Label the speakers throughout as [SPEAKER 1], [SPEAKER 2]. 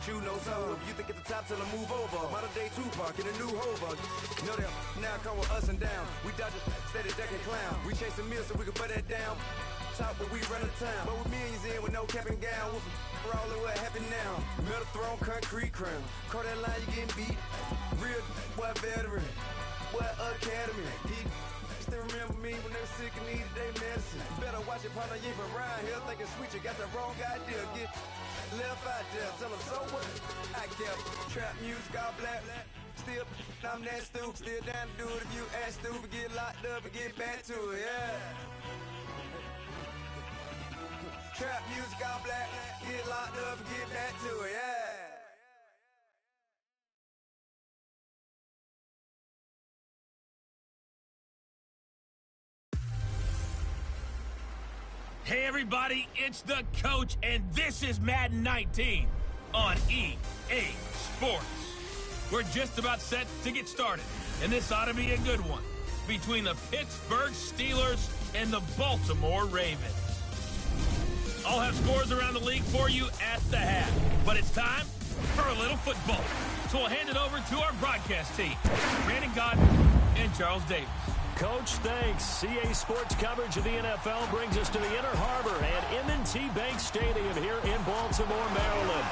[SPEAKER 1] what you know. So if you think at the top, tell them move over. Modern day Tupac in a new Hova. Know that now come with us and down. We dodge it, steady duck and clown. We chasing meals so we can put that down. Top, but we run the town. But with millions in with no cap and gown. We're all in what happened now. Metal throne, concrete crown. Call that line, you getting beat. Real, what veteran. What academy. Still remember me when they were sick and needed their medicine. Better watch it, partner, you ain't from around here thinking sweet, you got the wrong idea. Get left out there, tell them so what? I kept trap music all black. Still, I'm that stupid. Still down to do it if you ask stupid. Get locked up and get back to it, yeah. Trap music all black. Get locked up and get back to it, yeah.
[SPEAKER 2] Hey everybody, it's the coach, and this is Madden 19 on EA Sports. We're just about set to get started, and this ought to be a good one between the Pittsburgh Steelers and the Baltimore Ravens. I'll have scores around the league for you at the half, but it's time for a little football. So we'll hand it over to our broadcast team, Brandon Godden and Charles Davis.
[SPEAKER 3] Coach, thanks. CA Sports coverage of the NFL brings us to the Inner Harbor at M&T Bank Stadium here in Baltimore, Maryland.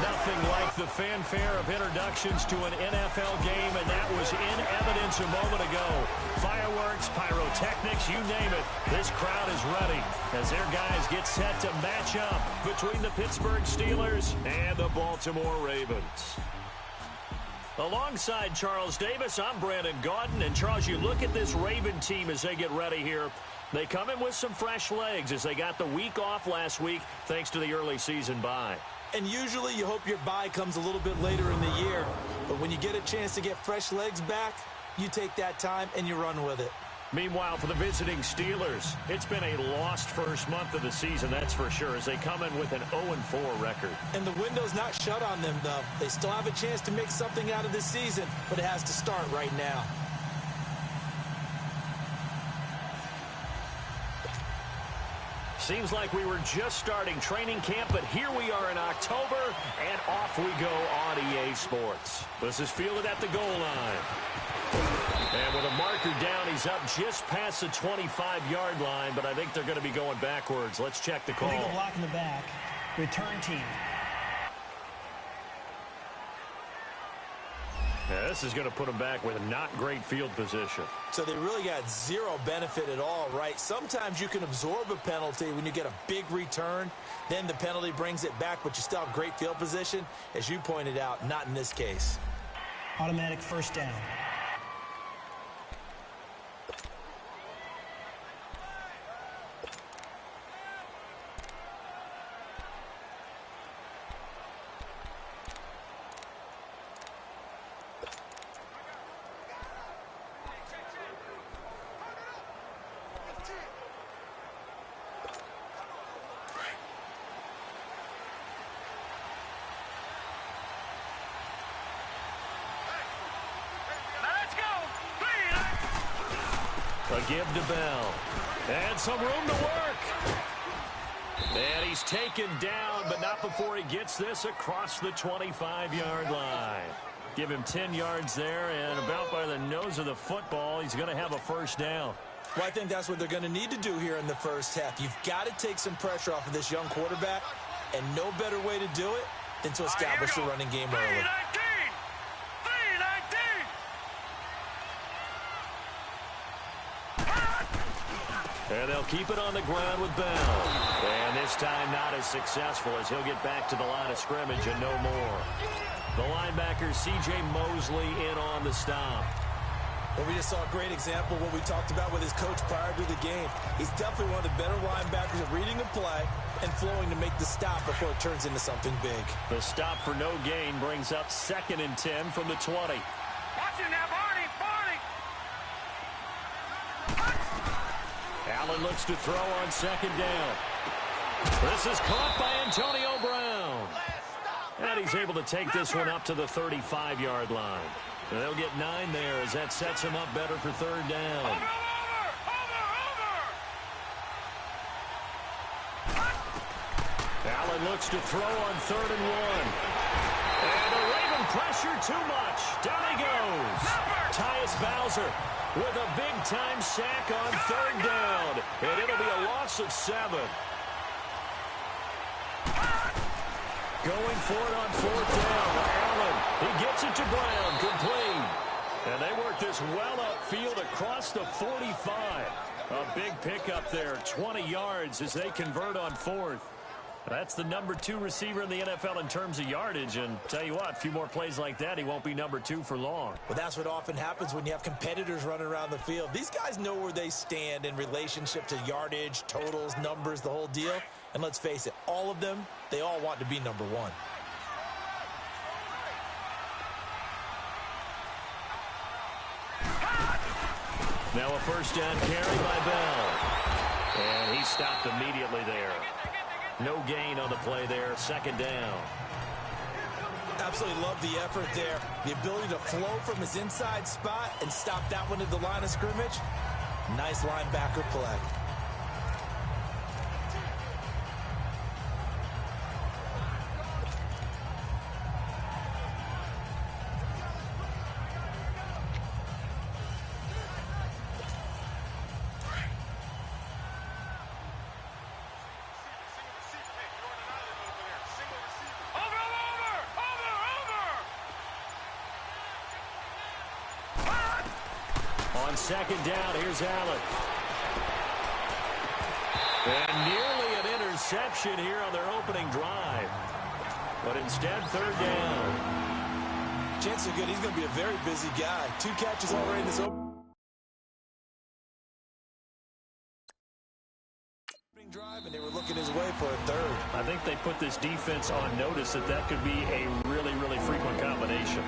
[SPEAKER 3] Nothing like the fanfare of introductions to an NFL game, and that was in evidence a moment ago. Fireworks, pyrotechnics, you name it. This crowd is ready as their guys get set to match up between the Pittsburgh Steelers and the Baltimore Ravens. Alongside Charles Davis, I'm Brandon Gaudin. And Charles, you look at this Raven team as they get ready here. They come in with some fresh legs as they got the week off last week thanks to the early season bye.
[SPEAKER 4] And usually you hope your bye comes a little bit later in the year. But when you get a chance to get fresh legs back, you take that time and you run with it.
[SPEAKER 3] Meanwhile, for the visiting Steelers, it's been a lost first month of the season, that's for sure, as they come in with an 0-4 record.
[SPEAKER 4] And the window's not shut on them, though. They still have a chance to make something out of this season, but it has to start right now.
[SPEAKER 3] Seems like we were just starting training camp, but here we are in October, and off we go on EA Sports. This is fielded at the goal line. And with a marker down, he's up just past the 25-yard line, but I think they're going to be going backwards. Let's check the call.
[SPEAKER 5] Illegal block in the back. Return team.
[SPEAKER 3] Yeah, this is going to put them back with not great field position.
[SPEAKER 4] So they really got zero benefit at all, right? Sometimes you can absorb a penalty when you get a big return. Then the penalty brings it back, but you still have great field position. As you pointed out, not in this case.
[SPEAKER 5] Automatic first down.
[SPEAKER 3] A give to Bell. And some room to work. And he's taken down, but not before he gets this across the 25-yard line. Give him 10 yards there, and about by the nose of the football, he's going to have a first down.
[SPEAKER 4] Well, I think that's what they're going to need to do here in the first half. You've got to take some pressure off of this young quarterback, and no better way to do it than to establish the running game early.
[SPEAKER 3] And they'll keep it on the ground with Bell. And this time not as successful as he'll get back to the line of scrimmage and no more. The linebacker, C.J. Mosley, in on the stop.
[SPEAKER 4] Well, we just saw a great example of what we talked about with his coach prior to the game. He's definitely one of the better linebackers at reading a play and flowing to make the stop before it turns into something big.
[SPEAKER 3] The stop for no gain brings up 2nd and 10 from the 20.
[SPEAKER 6] Watch it now, Barney!
[SPEAKER 3] Allen looks to throw on 2nd down. This is caught by Antonio Brown. And he's able to take this one up to the 35-yard line. And they'll get 9 there as that sets him up better for 3rd down. Allen looks to throw on 3rd and 1. pressure too much. Down he goes. Tyus Bowser with a big-time sack on third down. And it'll be a loss of 7. Going for it on fourth down. Allen, he gets it to Brown. Complete. And they work this well upfield across the 45. A big pickup there, 20 yards as they convert on fourth. That's the number 2 receiver in the NFL in terms of yardage. And tell you what, a few more plays like that, he won't be number 2 for long.
[SPEAKER 4] Well, that's what often happens when you have competitors running around the field. These guys know where they stand in relationship to yardage, totals, numbers, the whole deal. And let's face it, all of them, they all want to be number 1.
[SPEAKER 3] Now a first down carry by Bell. And he stopped immediately there. No gain on the play there. Second down.
[SPEAKER 4] Absolutely love the effort there. The ability to flow from his inside spot and stop that one at the line of scrimmage. Nice linebacker play.
[SPEAKER 3] On second down, here's Allen. And nearly an interception here on their opening drive. But instead, third down.
[SPEAKER 4] Chances are good. He's going to be a very busy guy. 2 catches already in this opening drive, and they were looking his way for a third.
[SPEAKER 3] I think they put this defense on notice that could be a really, really frequent combination.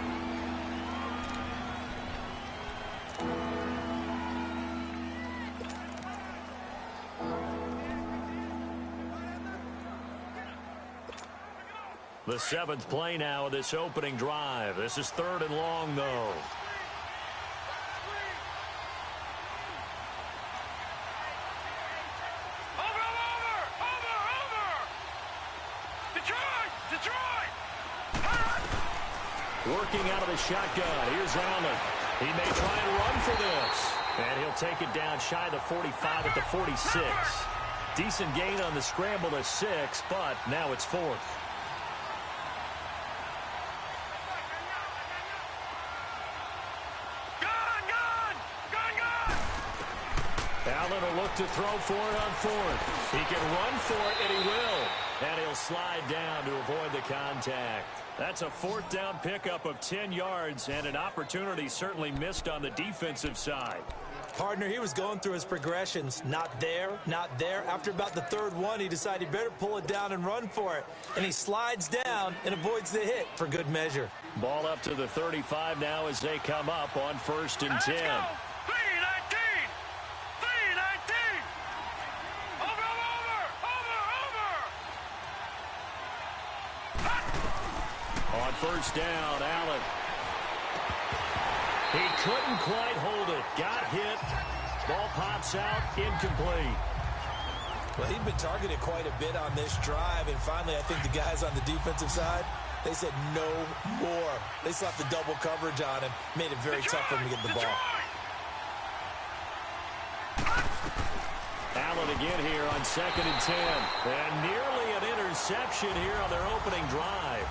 [SPEAKER 3] The 7th play now of this opening drive. This is third and long, though. Working out of the shotgun. Here's Allen. He may try and run for this. And he'll take it down shy of the 45 at the 46. Decent gain on the scramble to 6, but now it's 4th. Allen will look to throw for it on 4th. He can run for it, and he will. And he'll slide down to avoid the contact. That's a 4th down pickup of 10 yards, and an opportunity certainly missed on the defensive side.
[SPEAKER 4] Partner, he was going through his progressions. Not there, not there. After about the 3rd one, he decided he better pull it down and run for it. And he slides down and avoids the hit for good measure.
[SPEAKER 3] Ball up to the 35 now as they come up on 1st and 10. On 1st down, Allen. He couldn't quite hold it. Got hit. Ball pops out. Incomplete.
[SPEAKER 4] Well, he'd been targeted quite a bit on this drive, and finally I think the guys on the defensive side, they said no more. They slapped the double coverage on him, made it very tough for him to get the ball.
[SPEAKER 3] Allen again here on 2nd and 10. And nearly an interception here on their opening drive.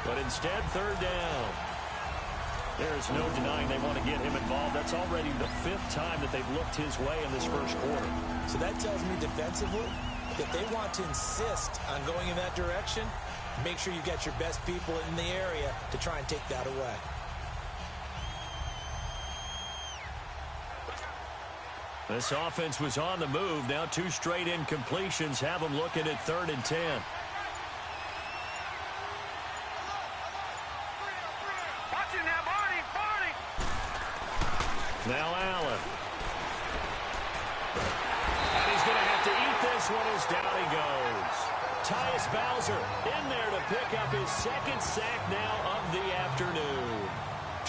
[SPEAKER 3] But instead, 3rd down. There's no denying they want to get him involved. That's already the 5th time that they've looked his way in this 1st quarter.
[SPEAKER 4] So that tells me defensively that they want to insist on going in that direction. Make sure you've got your best people in the area to try and take that away.
[SPEAKER 3] This offense was on the move. Now 2 straight incompletions have them looking at 3rd and 10. Now Allen. And he's going to have to eat this one as down he goes. Tyus Bowser in there to pick up his 2nd sack now of the afternoon.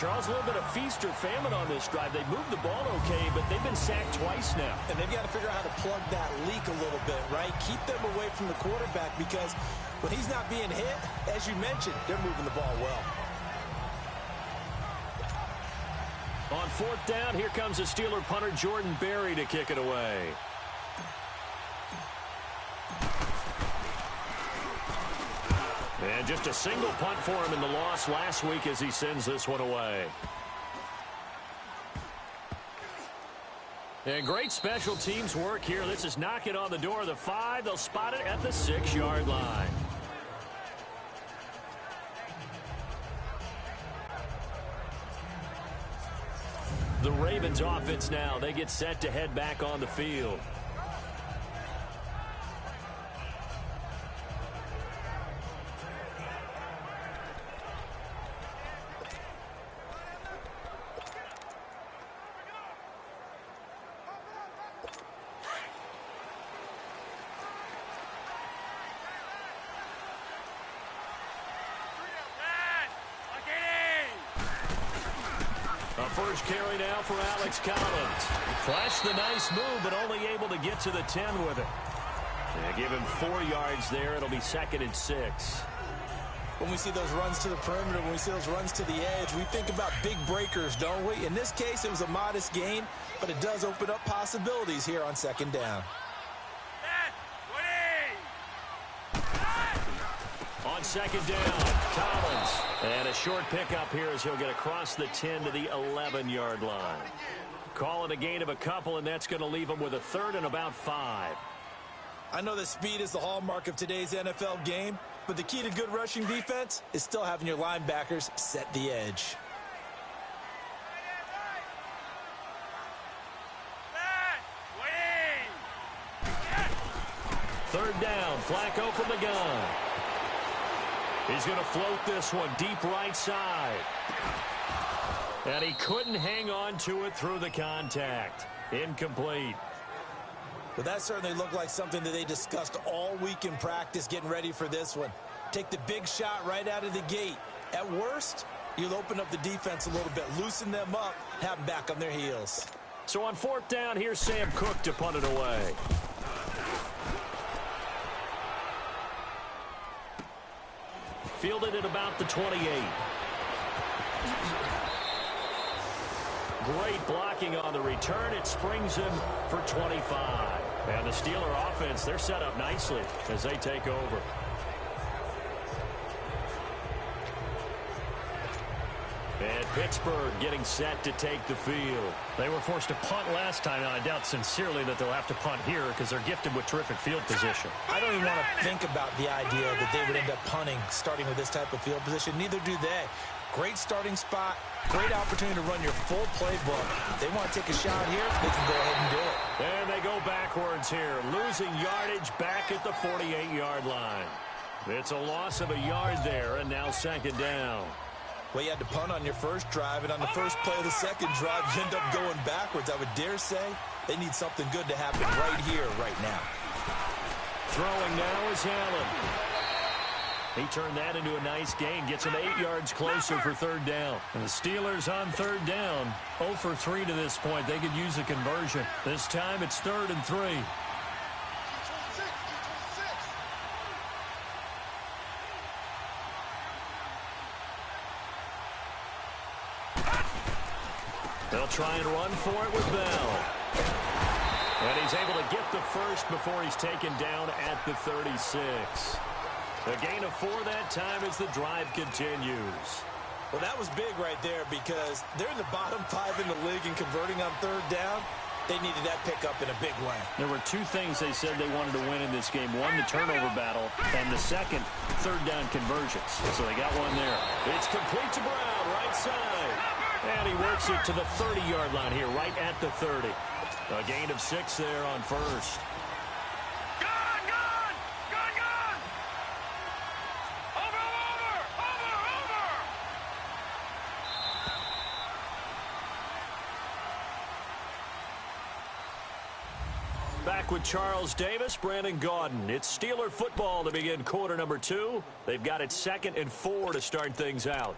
[SPEAKER 3] Charles, a little bit of feast or famine on this drive. They moved the ball okay, but they've been sacked twice now.
[SPEAKER 4] And they've got to figure out how to plug that leak a little bit, right? Keep them away from the quarterback because when he's not being hit, as you mentioned, they're moving the ball well.
[SPEAKER 3] On fourth down, here comes the Steeler punter Jordan Berry to kick it away. And just a single punt for him in the loss last week as he sends this one away. And great special teams work here. This is knocking on the door of the 5. They'll spot it at the 6-yard line. The Ravens offense now. They get set to head back on the field. First carry now for Alex Collins. Flashed the nice move, but only able to get to the 10 with it. They give him 4 yards there. It'll be 2nd and 6.
[SPEAKER 4] When we see those runs to the perimeter, when we see those runs to the edge, we think about big breakers, don't we? In this case, it was a modest gain, but it does open up possibilities here on 2nd down.
[SPEAKER 3] On 2nd down, Collins. And a short pickup here as he'll get across the 10 to the 11-yard line. Calling a gain of a couple, and that's going to leave him with a 3rd and about 5.
[SPEAKER 4] I know that speed is the hallmark of today's NFL game, but the key to good rushing defense is still having your linebackers set the edge.
[SPEAKER 3] Third down, Flacco from the gun. He's going to float this one deep right side. And he couldn't hang on to it through the contact. Incomplete.
[SPEAKER 4] Well, that certainly looked like something that they discussed all week in practice getting ready for this one. Take the big shot right out of the gate. At worst, you'll open up the defense a little bit, loosen them up, have them back on their heels.
[SPEAKER 3] So on 4th down, here's Sam Cook to punt it away. Fielded at about the 28. Great blocking on the return. It springs him for 25. And the Steeler offense, they're set up nicely as they take over. And Pittsburgh getting set to take the field.
[SPEAKER 7] They were forced to punt last time, and I doubt sincerely that they'll have to punt here because they're gifted with terrific field position.
[SPEAKER 4] I don't even want to think about the idea that they would end up punting starting with this type of field position. Neither do they. Great starting spot, great opportunity to run your full playbook. If they want to take a shot here, they can go ahead and do it.
[SPEAKER 3] And they go backwards here, losing yardage back at the 48-yard line. It's a loss of a yard there, and now 2nd down.
[SPEAKER 4] Well, you had to punt on your first drive, and on the first play of the second drive, you end up going backwards. I would dare say they need something good to happen right here, right now.
[SPEAKER 3] Throwing now is Allen. He turned that into a nice gain, gets him 8 yards closer for 3rd down.
[SPEAKER 7] And the Steelers on 3rd down, 0 for 3 to this point. They could use a conversion. This time it's 3rd and 3.
[SPEAKER 3] They'll try and run for it with Bell. And he's able to get the first before he's taken down at the 36. A gain of 4 that time as the drive continues.
[SPEAKER 4] Well, that was big right there because they're in the bottom 5 in the league in converting on 3rd down. They needed that pickup in a big way.
[SPEAKER 7] There were 2 things they said they wanted to win in this game. One, the turnover battle, and the second, 3rd down conversions. So they got one there.
[SPEAKER 3] It's complete to Brown, right side. And he works it to the 30-yard line here, right at the 30. A gain of 6 there on first. Back with Charles Davis, Brandon Gaudin. It's Steeler football to begin quarter number 2. They've got it 2nd and 4 to start things out.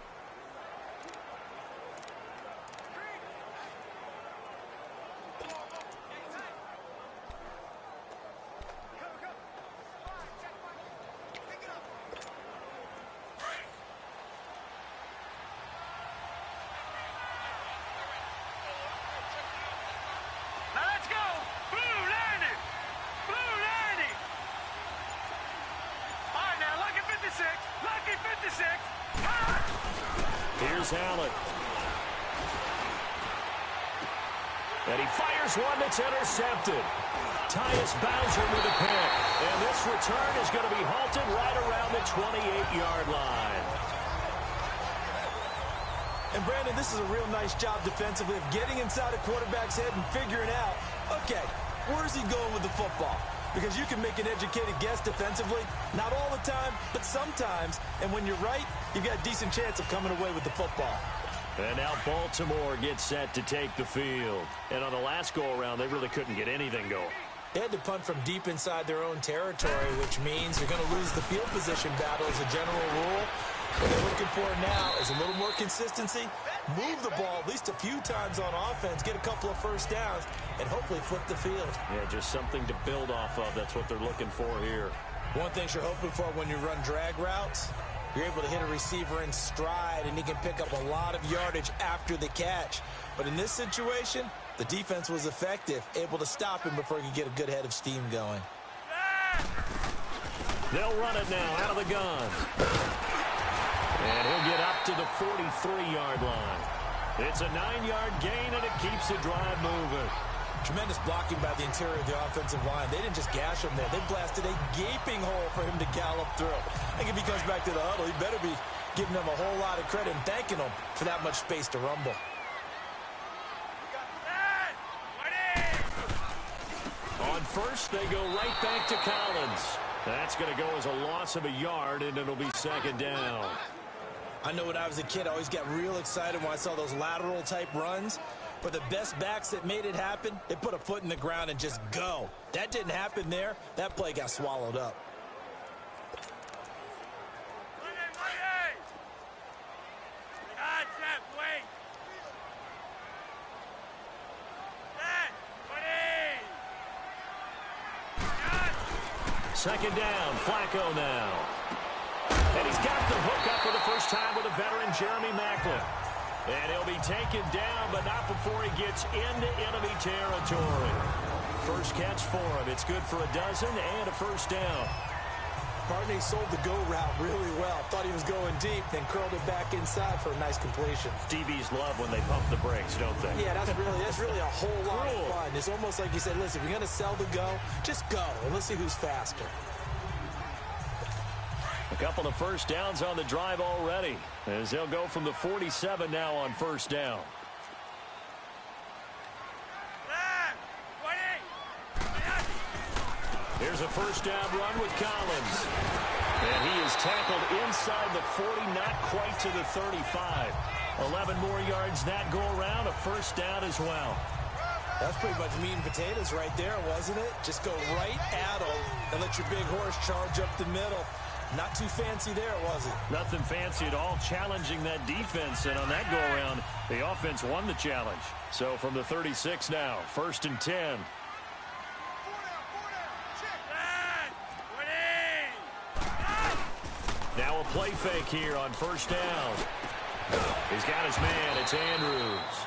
[SPEAKER 3] Here's Allen. And he fires one that's intercepted. Tyus Bowser with a pick. And this return is going to be halted right around the 28-yard line.
[SPEAKER 4] And, Brandon, this is a real nice job defensively of getting inside a quarterback's head and figuring out, okay, where's he going with the football? Because you can make an educated guess defensively. Not all the time, but sometimes. And when you're right, you've got a decent chance of coming away with the football.
[SPEAKER 3] And now Baltimore gets set to take the field. And on the last go-around, they really couldn't get anything going.
[SPEAKER 4] They had to punt from deep inside their own territory, which means they're going to lose the field position battle as a general rule. What they're looking for now is a little more consistency, move the ball at least a few times on offense, get a couple of first downs, and hopefully flip the field.
[SPEAKER 3] Yeah, just something to build off of. That's what they're looking for here.
[SPEAKER 4] One thing you're hoping for when you run drag routes, you're able to hit a receiver in stride, and he can pick up a lot of yardage after the catch. But in this situation, the defense was effective, able to stop him before he could get a good head of steam going.
[SPEAKER 3] They'll run it now out of the gun. And he'll get up to the 43-yard line. It's a 9-yard gain, and it keeps the drive moving.
[SPEAKER 4] Tremendous blocking by the interior of the offensive line. They didn't just gash him there. They blasted a gaping hole for him to gallop through. I think if he comes back to the huddle, he better be giving them a whole lot of credit and thanking them for that much space to rumble.
[SPEAKER 3] On first, they go right back to Collins. That's going to go as a loss of a yard, and it'll be second down.
[SPEAKER 4] I know when I was a kid, I always got real excited when I saw those lateral-type runs. But the best backs that made it happen, they put a foot in the ground and just go. That didn't happen there. That play got swallowed up.
[SPEAKER 3] Second down, Flacco now. And he's got the hook up for the first time with a veteran, Jeremy Maclin. And he'll be taken down, but not before he gets into enemy territory. First catch for him. It's good for a dozen and a first down.
[SPEAKER 4] Barney sold the go route really well. Thought he was going deep, then curled it back inside for a nice completion.
[SPEAKER 3] DBs love when they pump the brakes, don't they?
[SPEAKER 4] Yeah, that's really a whole lot of fun. It's almost like you said, listen, if you're going to sell the go, just go, and let's see who's faster.
[SPEAKER 3] A couple of first downs on the drive already, as they'll go from the 47 now on first down. Here's a first down run with Collins. And he is tackled inside the 40, not quite to the 35. 11 more yards that go around, a first down as well.
[SPEAKER 4] That's pretty much meat and potatoes right there, wasn't it? Just go right at him and let your big horse charge up the middle. Not too fancy there, was it?
[SPEAKER 3] Nothing fancy at all, challenging that defense. And on that go-around, the offense won the challenge. So from the 36 now, first and 10. Now a play fake here on first down. He's got his man. It's Andrews.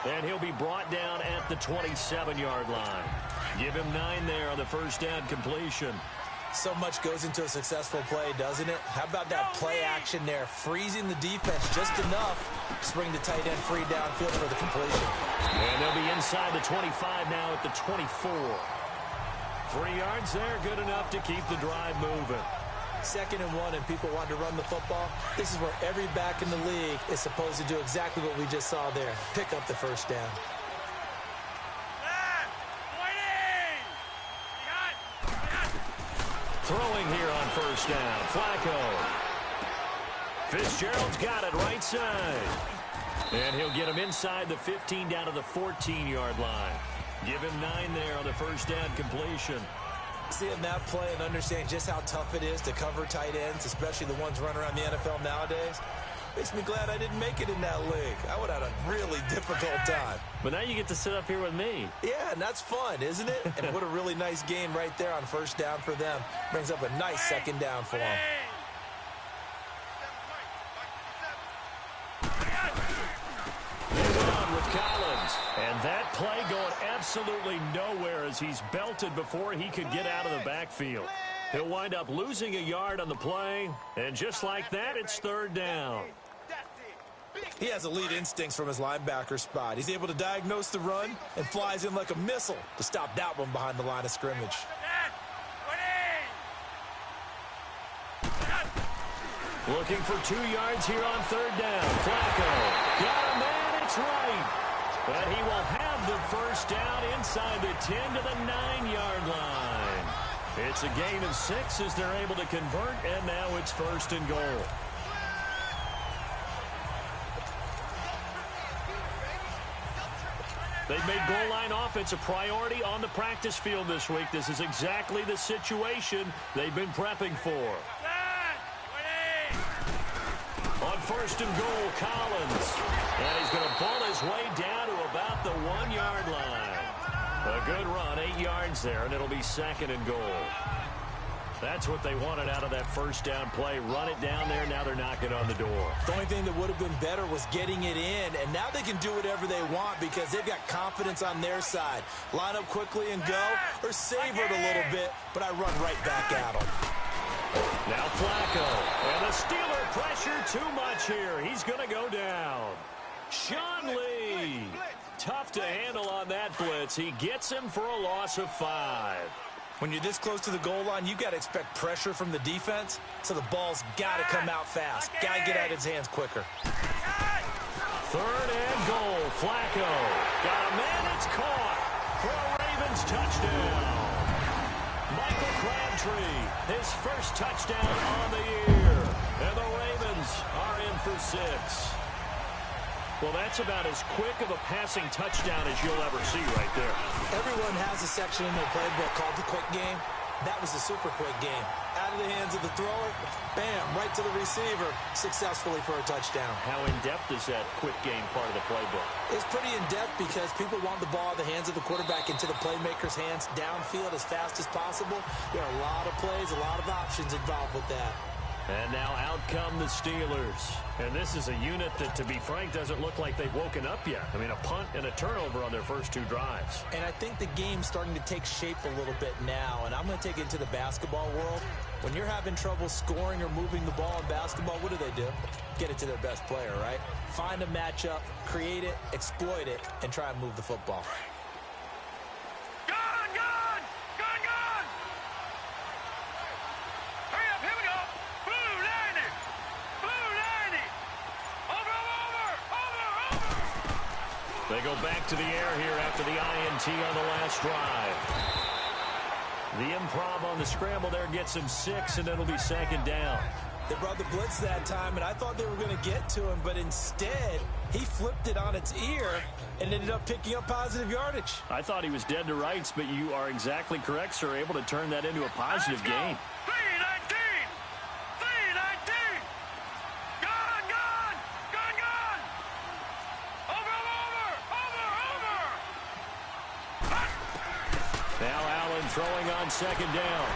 [SPEAKER 3] And he'll be brought down at the 27-yard line. Give him 9 there on the first down completion.
[SPEAKER 4] So much goes into a successful play, doesn't it? How about that play action there? Freezing the defense just enough to bring the tight end free downfield for the completion.
[SPEAKER 3] And they'll be inside the 25 now at the 24. 3 yards there, good enough to keep the drive moving.
[SPEAKER 4] 2nd and 1, and people want to run the football. This is where every back in the league is supposed to do exactly what we just saw there. Pick up the first down.
[SPEAKER 3] Throwing here on first down, Flacco. Fitzgerald's got it right side. And he'll get him inside the 15 down to the 14-yard line. Give him 9 there on the first down completion.
[SPEAKER 4] Seeing that play and understand just how tough it is to cover tight ends, especially the ones running around the NFL nowadays, makes me glad I didn't make it in that league. I would have had a really difficult time.
[SPEAKER 3] But now you get to sit up here with me.
[SPEAKER 4] Yeah, and that's fun, isn't it? And what a really nice game right there on first down for them. Brings up a nice second down for them.
[SPEAKER 3] With Collins. And that play going absolutely nowhere as he's belted before he could get out of the backfield. He'll wind up losing a yard on the play. And just like that, it's third down.
[SPEAKER 4] He has elite instincts from his linebacker spot. He's able to diagnose the run and flies in like a missile to stop that one behind the line of scrimmage.
[SPEAKER 3] Looking for 2 yards here on third down. Flacco got a man, it's right. But he will have the first down inside the 10 to the 9-yard line. It's a gain of 6 as they're able to convert, and now it's 1st and goal. They've made goal line offense a priority on the practice field this week. This is exactly the situation they've been prepping for. On 1st and goal, Collins. And he's going to pull his way down to about the 1-yard line. A good run, 8 yards there, and it'll be 2nd and goal. That's what they wanted out of that first down play. Run it down there. Now they're knocking on the door.
[SPEAKER 4] The only thing that would have been better was getting it in, and now they can do whatever they want because they've got confidence on their side. Line up quickly and go, or savor it a little bit, but I run right back at them.
[SPEAKER 3] Now Flacco, and the Steeler pressure too much here. He's going to go down. Sean Lee, tough to handle on that blitz. He gets him for a loss of 5.
[SPEAKER 4] When you're this close to the goal line, you've got to expect pressure from the defense, so the ball's got to come out fast. Got to get out of his hands quicker.
[SPEAKER 3] 3rd and goal, Flacco. Got a man, it's caught for a Ravens touchdown. Michael Crabtree, his first touchdown on the year. And the Ravens are in for 6. Well, that's about as quick of a passing touchdown as you'll ever see right there.
[SPEAKER 4] Everyone has a section in their playbook called the quick game. That was a super quick game. Out of the hands of the thrower, bam, right to the receiver, successfully for a touchdown.
[SPEAKER 3] How in-depth is that quick game part of the playbook?
[SPEAKER 4] It's pretty in-depth because people want the ball in the hands of the quarterback into the playmaker's hands downfield as fast as possible. There are a lot of plays, a lot of options involved with that.
[SPEAKER 3] And now out come the Steelers. And this is a unit that, to be frank, doesn't look like they've woken up yet. I mean, a punt and a turnover on their first 2 drives.
[SPEAKER 4] And I think the game's starting to take shape a little bit now. And I'm going to take it into the basketball world. When you're having trouble scoring or moving the ball in basketball, what do? Get it to their best player, right? Find a matchup, create it, exploit it, and try and move the football.
[SPEAKER 3] They go back to the air here after the INT on the last drive. The improv on the scramble there gets him 6, and it'll be 2nd down.
[SPEAKER 4] They brought the blitz that time, and I thought they were going to get to him, but instead, he flipped it on its ear and ended up picking up positive yardage.
[SPEAKER 3] I thought he was dead to rights, but you are exactly correct, sir. Able to turn that into a positive gain. Throwing on 2nd down.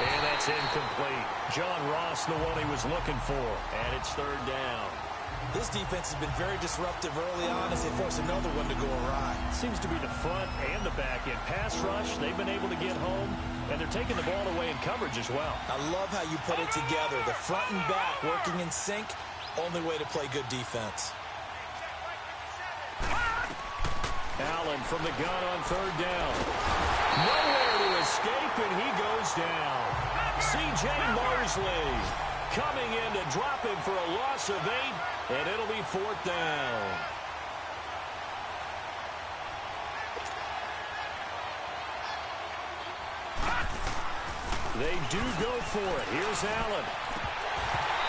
[SPEAKER 3] And that's incomplete. John Ross, the one he was looking for. And it's 3rd down.
[SPEAKER 4] This defense has been very disruptive early on as they force another one to go awry.
[SPEAKER 3] Seems to be the front and the back end. Pass rush, they've been able to get home. And they're taking the ball away in coverage as well.
[SPEAKER 4] I love how you put it together. The front and back working in sync. Only way to play good defense.
[SPEAKER 3] Allen from the gun on 3rd down. Nowhere to escape, and he goes down. C.J. Mosley coming in to drop him for a loss of 8, and it'll be 4th down. They do go for it. Here's Allen.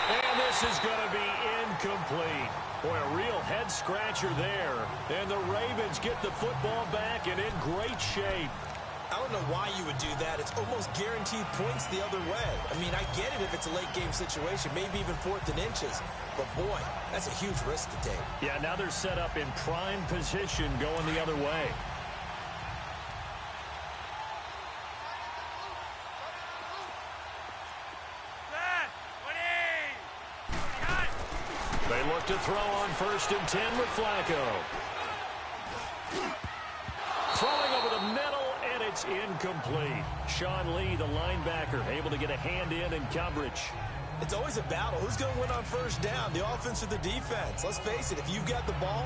[SPEAKER 3] And this is going to be incomplete. Boy, a real head-scratcher there. And the Ravens get the football back and in great shape.
[SPEAKER 4] I don't know why you would do that. It's almost guaranteed points the other way. I mean, I get it if it's a late-game situation, maybe even 4th and inches. But, boy, that's a huge risk to take.
[SPEAKER 3] Yeah, now they're set up in prime position going the other way. They look to throw on 1st and 10 with Flacco. Throwing over the middle, and it's incomplete. Sean Lee, the linebacker, able to get a hand in coverage.
[SPEAKER 4] It's always a battle. Who's going to win on first down, the offense or the defense? Let's face it, if you've got the ball,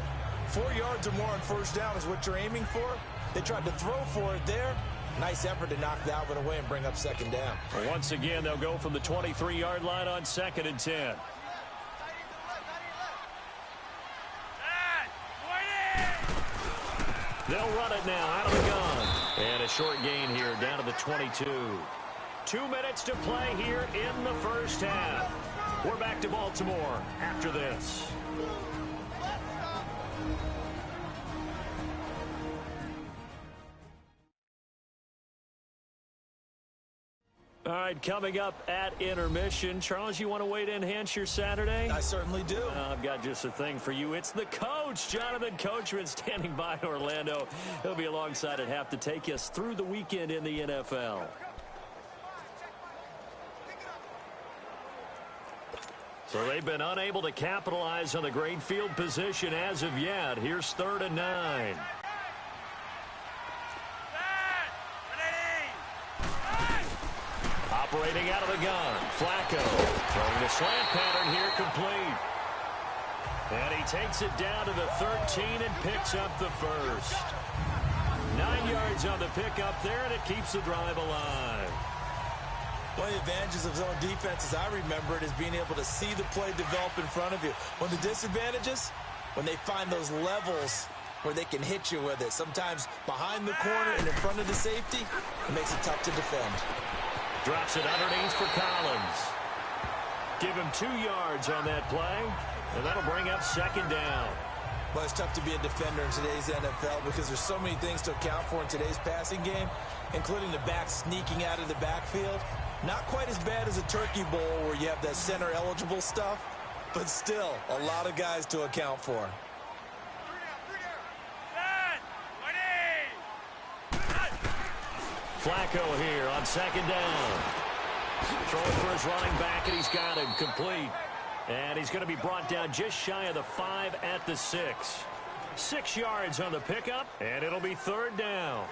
[SPEAKER 4] 4 yards or more on first down is what you're aiming for. They tried to throw for it there. Nice effort to knock that one away and bring up second down.
[SPEAKER 3] Well, once again, they'll go from the 23-yard line on 2nd and 10. They'll run it now out of the gun. And a short gain here down to the 22. 2 minutes to play here in the first half. We're back to Baltimore after this. All right, coming up at intermission. Charles, you want to wait to enhance your Saturday?
[SPEAKER 4] I certainly do.
[SPEAKER 3] I've got just a thing for you. It's the coach, Jonathan Coachman, standing by in Orlando. He'll be alongside at half to take us through the weekend in the NFL. So they've been unable to capitalize on the great field position as of yet. Here's 3rd and 9. Operating out of the gun, Flacco throwing the slant pattern here, complete. And he takes it down to the 13 and picks up the first. 9 yards on the pickup there, and it keeps the drive alive.
[SPEAKER 4] One of the advantages of zone defense, as I remember it, is being able to see the play develop in front of you. One of the disadvantages, when they find those levels where they can hit you with it. Sometimes behind the corner and in front of the safety, it makes it tough to defend.
[SPEAKER 3] Drops it underneath for Collins. Give him 2 yards on that play, and that'll bring up second down.
[SPEAKER 4] Well, it's tough to be a defender in today's NFL because there's so many things to account for in today's passing game, including the back sneaking out of the backfield. Not quite as bad as a turkey bowl where you have that center-eligible stuff, but still a lot of guys to account for.
[SPEAKER 3] Flacco here on second down. Throwing for his running back, and he's got him complete. And he's going to be brought down just shy of the 5 at the 6. 6 yards on the pickup, and it'll be 3rd down.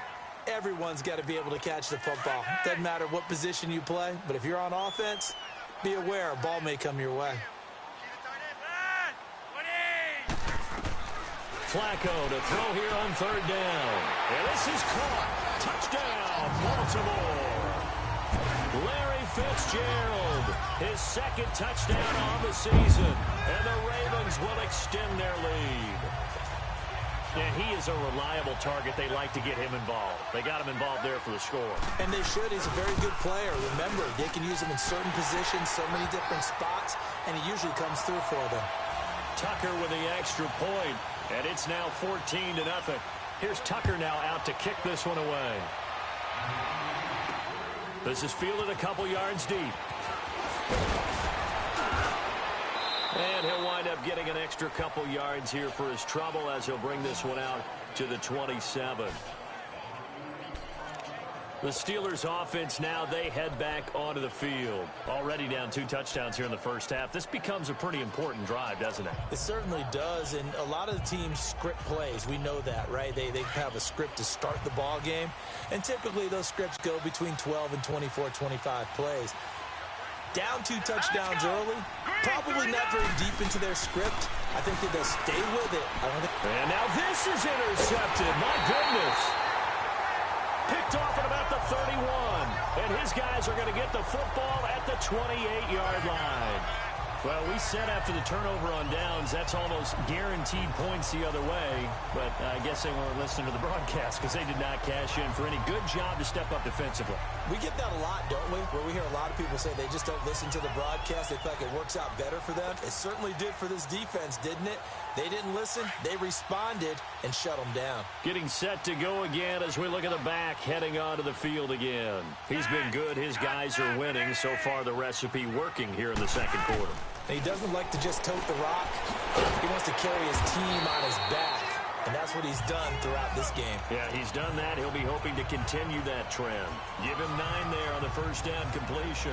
[SPEAKER 4] Everyone's got to be able to catch the football. Doesn't matter what position you play, but if you're on offense, be aware a ball may come your way.
[SPEAKER 3] Flacco to throw here on 3rd down. And this is caught. Touchdown, Baltimore. Larry Fitzgerald, his 2nd touchdown on the season. And the Ravens will extend their lead. And he is a reliable target. They like to get him involved. They got him involved there for the score.
[SPEAKER 4] And they should. He's a very good player. Remember, they can use him in certain positions, so many different spots, and he usually comes through for them.
[SPEAKER 3] Tucker with the extra point, and it's now 14-0. Here's Tucker now out to kick this one away. This is fielded a couple yards deep. And he'll wind up getting an extra couple yards here for his trouble as he'll bring this one out to the 27. The Steelers offense now, they head back onto the field. Already down 2 touchdowns here in the first half. This becomes a pretty important drive, doesn't it?
[SPEAKER 4] It certainly does, and a lot of the teams script plays. We know that, right? They have a script to start the ball game, and typically those scripts go between 12 and 24, 25 plays. Down 2 touchdowns early, probably not very deep into their script. I think that they'll stay with it.
[SPEAKER 3] And now this is intercepted. My goodness. Picked off at about the 31. And his guys are going to get the football at the 28-yard line. Well, we said after the turnover on downs, that's almost guaranteed points the other way. But I guess they weren't listening to the broadcast because they did not cash in for any good job to step up defensively.
[SPEAKER 4] We get that a lot, don't we? Where we hear a lot of people say they just don't listen to the broadcast. They feel like it works out better for them. It certainly did for this defense, didn't it? They didn't listen. They responded and shut them down.
[SPEAKER 3] Getting set to go again as we look at the back heading onto the field again. He's been good. His guys are winning. So far, the recipe working here in the second quarter.
[SPEAKER 4] And he doesn't like to just tote the rock. He wants to carry his team on his back. And that's what he's done throughout this game.
[SPEAKER 3] Yeah, he's done that. He'll be hoping to continue that trend. Give him 9 there on the first down completion.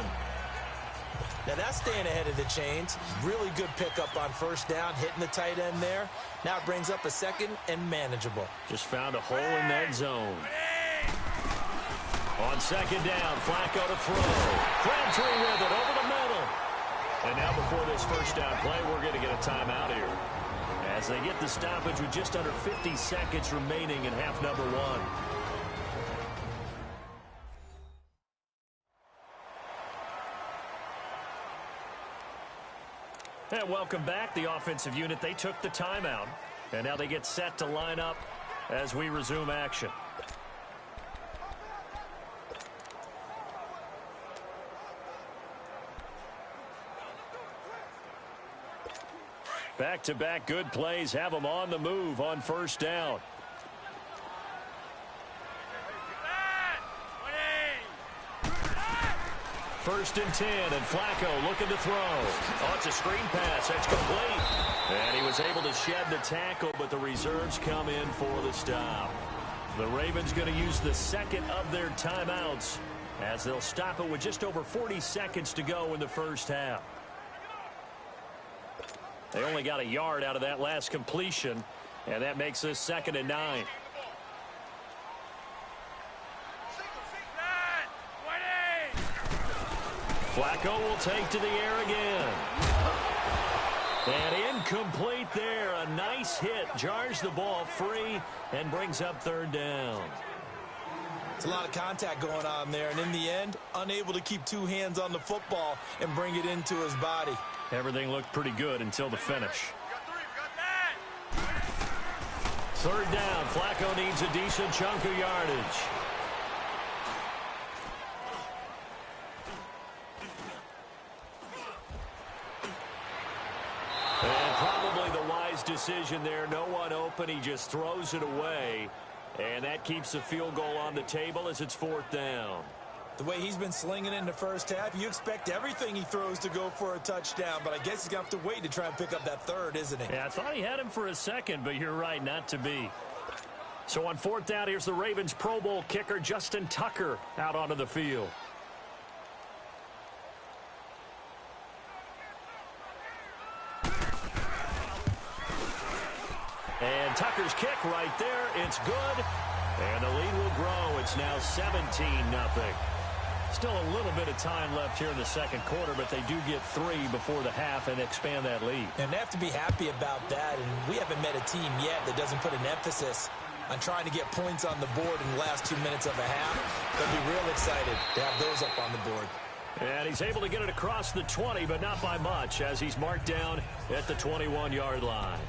[SPEAKER 4] Now that's staying ahead of the chains. Really good pickup on first down, hitting the tight end there. Now it brings up a second and manageable.
[SPEAKER 3] Just found a hole in that zone. On second down, Flacco to throw. Crabtree with it over the middle. And now before this first down play, we're going to get a timeout here, as they get the stoppage with just under 50 seconds remaining in half number one. And welcome back. The offensive unit, they took the timeout. And now they get set to line up as we resume action. Back-to-back good plays have them on the move on first down. First and 10, and Flacco looking to throw. Oh, it's a screen pass. That's complete. And he was able to shed the tackle, but the reserves come in for the stop. The Ravens going to use the second of their timeouts, as they'll stop it with just over 40 seconds to go in the first half. They only got a yard out of that last completion, and that makes this 2nd and 9. Flacco will take to the air again. And incomplete there. A nice hit. Jars the ball free and brings up 3rd down.
[SPEAKER 4] It's a lot of contact going on there, and in the end, unable to keep 2 hands on the football and bring it into his body.
[SPEAKER 3] Everything looked pretty good until the finish. 3rd down. Flacco needs a decent chunk of yardage. And probably the wise decision there. No one open. He just throws it away. And that keeps the field goal on the table as it's 4th down.
[SPEAKER 4] The way he's been slinging in the first half, you expect everything he throws to go for a touchdown. But I guess he's going to have to wait to try and pick up that 3rd, isn't he?
[SPEAKER 3] Yeah, I thought he had him for a second, but you're right, not to be. So on 4th down, here's the Ravens Pro Bowl kicker, Justin Tucker, out onto the field. And Tucker's kick right there. It's good. And the lead will grow. It's now 17-0. Still a little bit of time left here in the 2nd quarter, but they do get 3 before the half and expand that lead.
[SPEAKER 4] And they have to be happy about that. And we haven't met a team yet that doesn't put an emphasis on trying to get points on the board in the last 2 minutes of a half. They'll be real excited to have those up on the board.
[SPEAKER 3] And he's able to get it across the 20, but not by much, as he's marked down at the 21-yard line.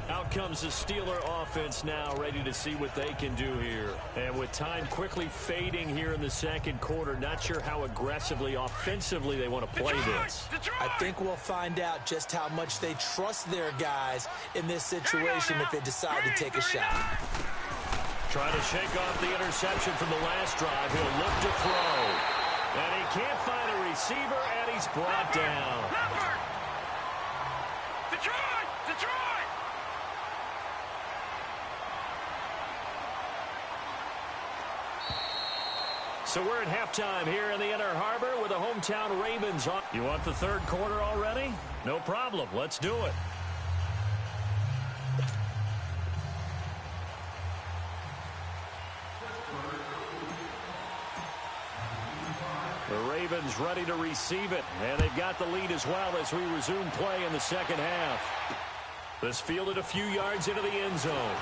[SPEAKER 3] Out comes the Steeler offense now, ready to see what they can do here. And with time quickly fading here in the 2nd quarter, not sure how aggressively, offensively they want to play this.
[SPEAKER 4] I think we'll find out just how much they trust their guys in this situation if they decide to take a shot.
[SPEAKER 3] Trying to shake off the interception from the last drive. He'll look to throw. And he can't find a receiver, and he's brought down. Detroit! So we're at halftime here in the Inner Harbor with the hometown Ravens on. You want the 3rd quarter already? No problem. Let's do it. The Ravens ready to receive it, and they've got the lead as well as we resume play in the 2nd half. This fielded a few yards into the end zone.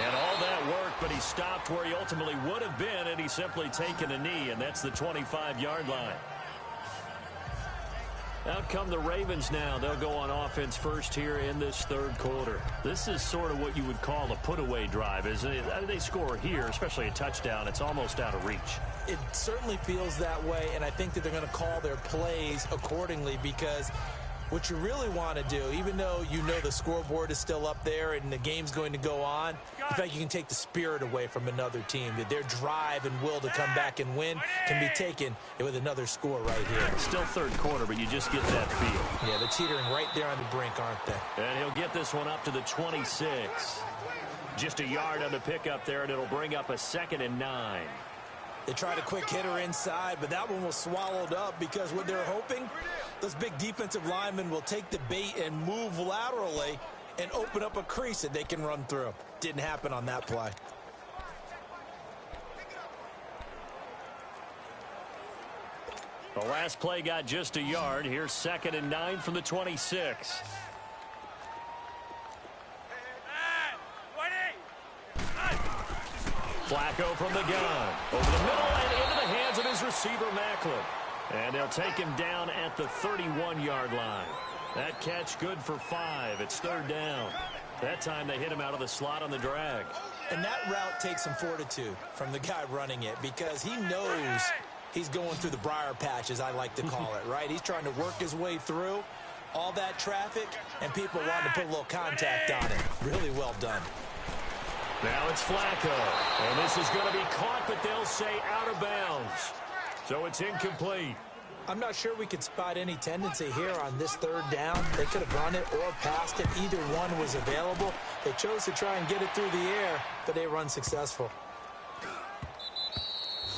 [SPEAKER 3] And all that work, but he stopped where he ultimately would have been, and he's simply taken a knee, and that's the 25-yard line. Out come the Ravens now. They'll go on offense first here in this 3rd quarter. This is sort of what you would call a put-away drive, isn't it? They score here, especially a touchdown. It's almost out of reach.
[SPEAKER 4] It certainly feels that way, and I think that they're going to call their plays accordingly, because what you really want to do, even though you know the scoreboard is still up there and the game's going to go on, in fact, you can take the spirit away from another team. That their drive and will to come back and win can be taken with another score right here.
[SPEAKER 3] Still 3rd quarter, but you just get that feel.
[SPEAKER 4] Yeah, they're teetering right there on the brink, aren't they?
[SPEAKER 3] And he'll get this one up to the 26. Just a yard on the pickup there, and it'll bring up a 2nd and 9.
[SPEAKER 4] They tried a quick hitter inside, but that one was swallowed up because what they're hoping, those big defensive linemen will take the bait and move laterally and open up a crease that they can run through. Didn't happen on that play.
[SPEAKER 3] The last play got just a yard. Here's 2nd and 9 from the 26. Flacco from the gun. Over the middle and into the hands of his receiver, Macklin. And they'll take him down at the 31-yard line. That catch good for 5. It's 3rd down. That time they hit him out of the slot on the drag.
[SPEAKER 4] And that route takes some fortitude from the guy running it because he knows he's going through the briar patch, as I like to call it, right? He's trying to work his way through all that traffic, and people wanting to put a little contact on it. Really well done.
[SPEAKER 3] Now it's Flacco. And this is going to be caught, but they'll say out of bounds. So it's incomplete.
[SPEAKER 4] I'm not sure we could spot any tendency here on this 3rd down. They could have run it or passed it. Either one was available. They chose to try and get it through the air, but they were unsuccessful.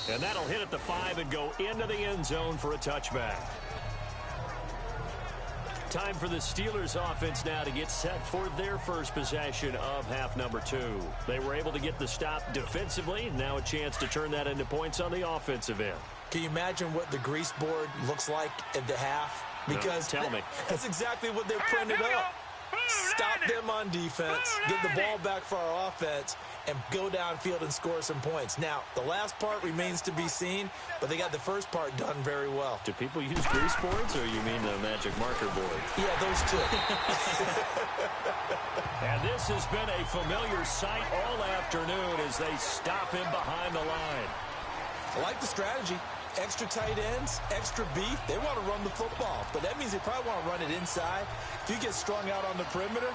[SPEAKER 3] And that'll hit at the 5 and go into the end zone for a touchback. Time for the Steelers offense now to get set for their first possession of half number 2. They were able to get the stop defensively. Now a chance to turn that into points on the offensive end.
[SPEAKER 4] Can you imagine what the grease board looks like at the half? Because
[SPEAKER 3] no, tell me.
[SPEAKER 4] That's exactly what they printed up. Stop them on defense, get the ball back for our offense, and go downfield and score some points. Now, the last part remains to be seen, but they got the first part done very well.
[SPEAKER 3] Do people use grease boards, or you mean the magic marker board?
[SPEAKER 4] Yeah, those two.
[SPEAKER 3] And this has been a familiar sight all afternoon as they stop him behind the line.
[SPEAKER 4] I like the strategy. Extra tight ends, extra beef. They want to run the football, but that means they probably want to run it inside. If you get strung out on the perimeter,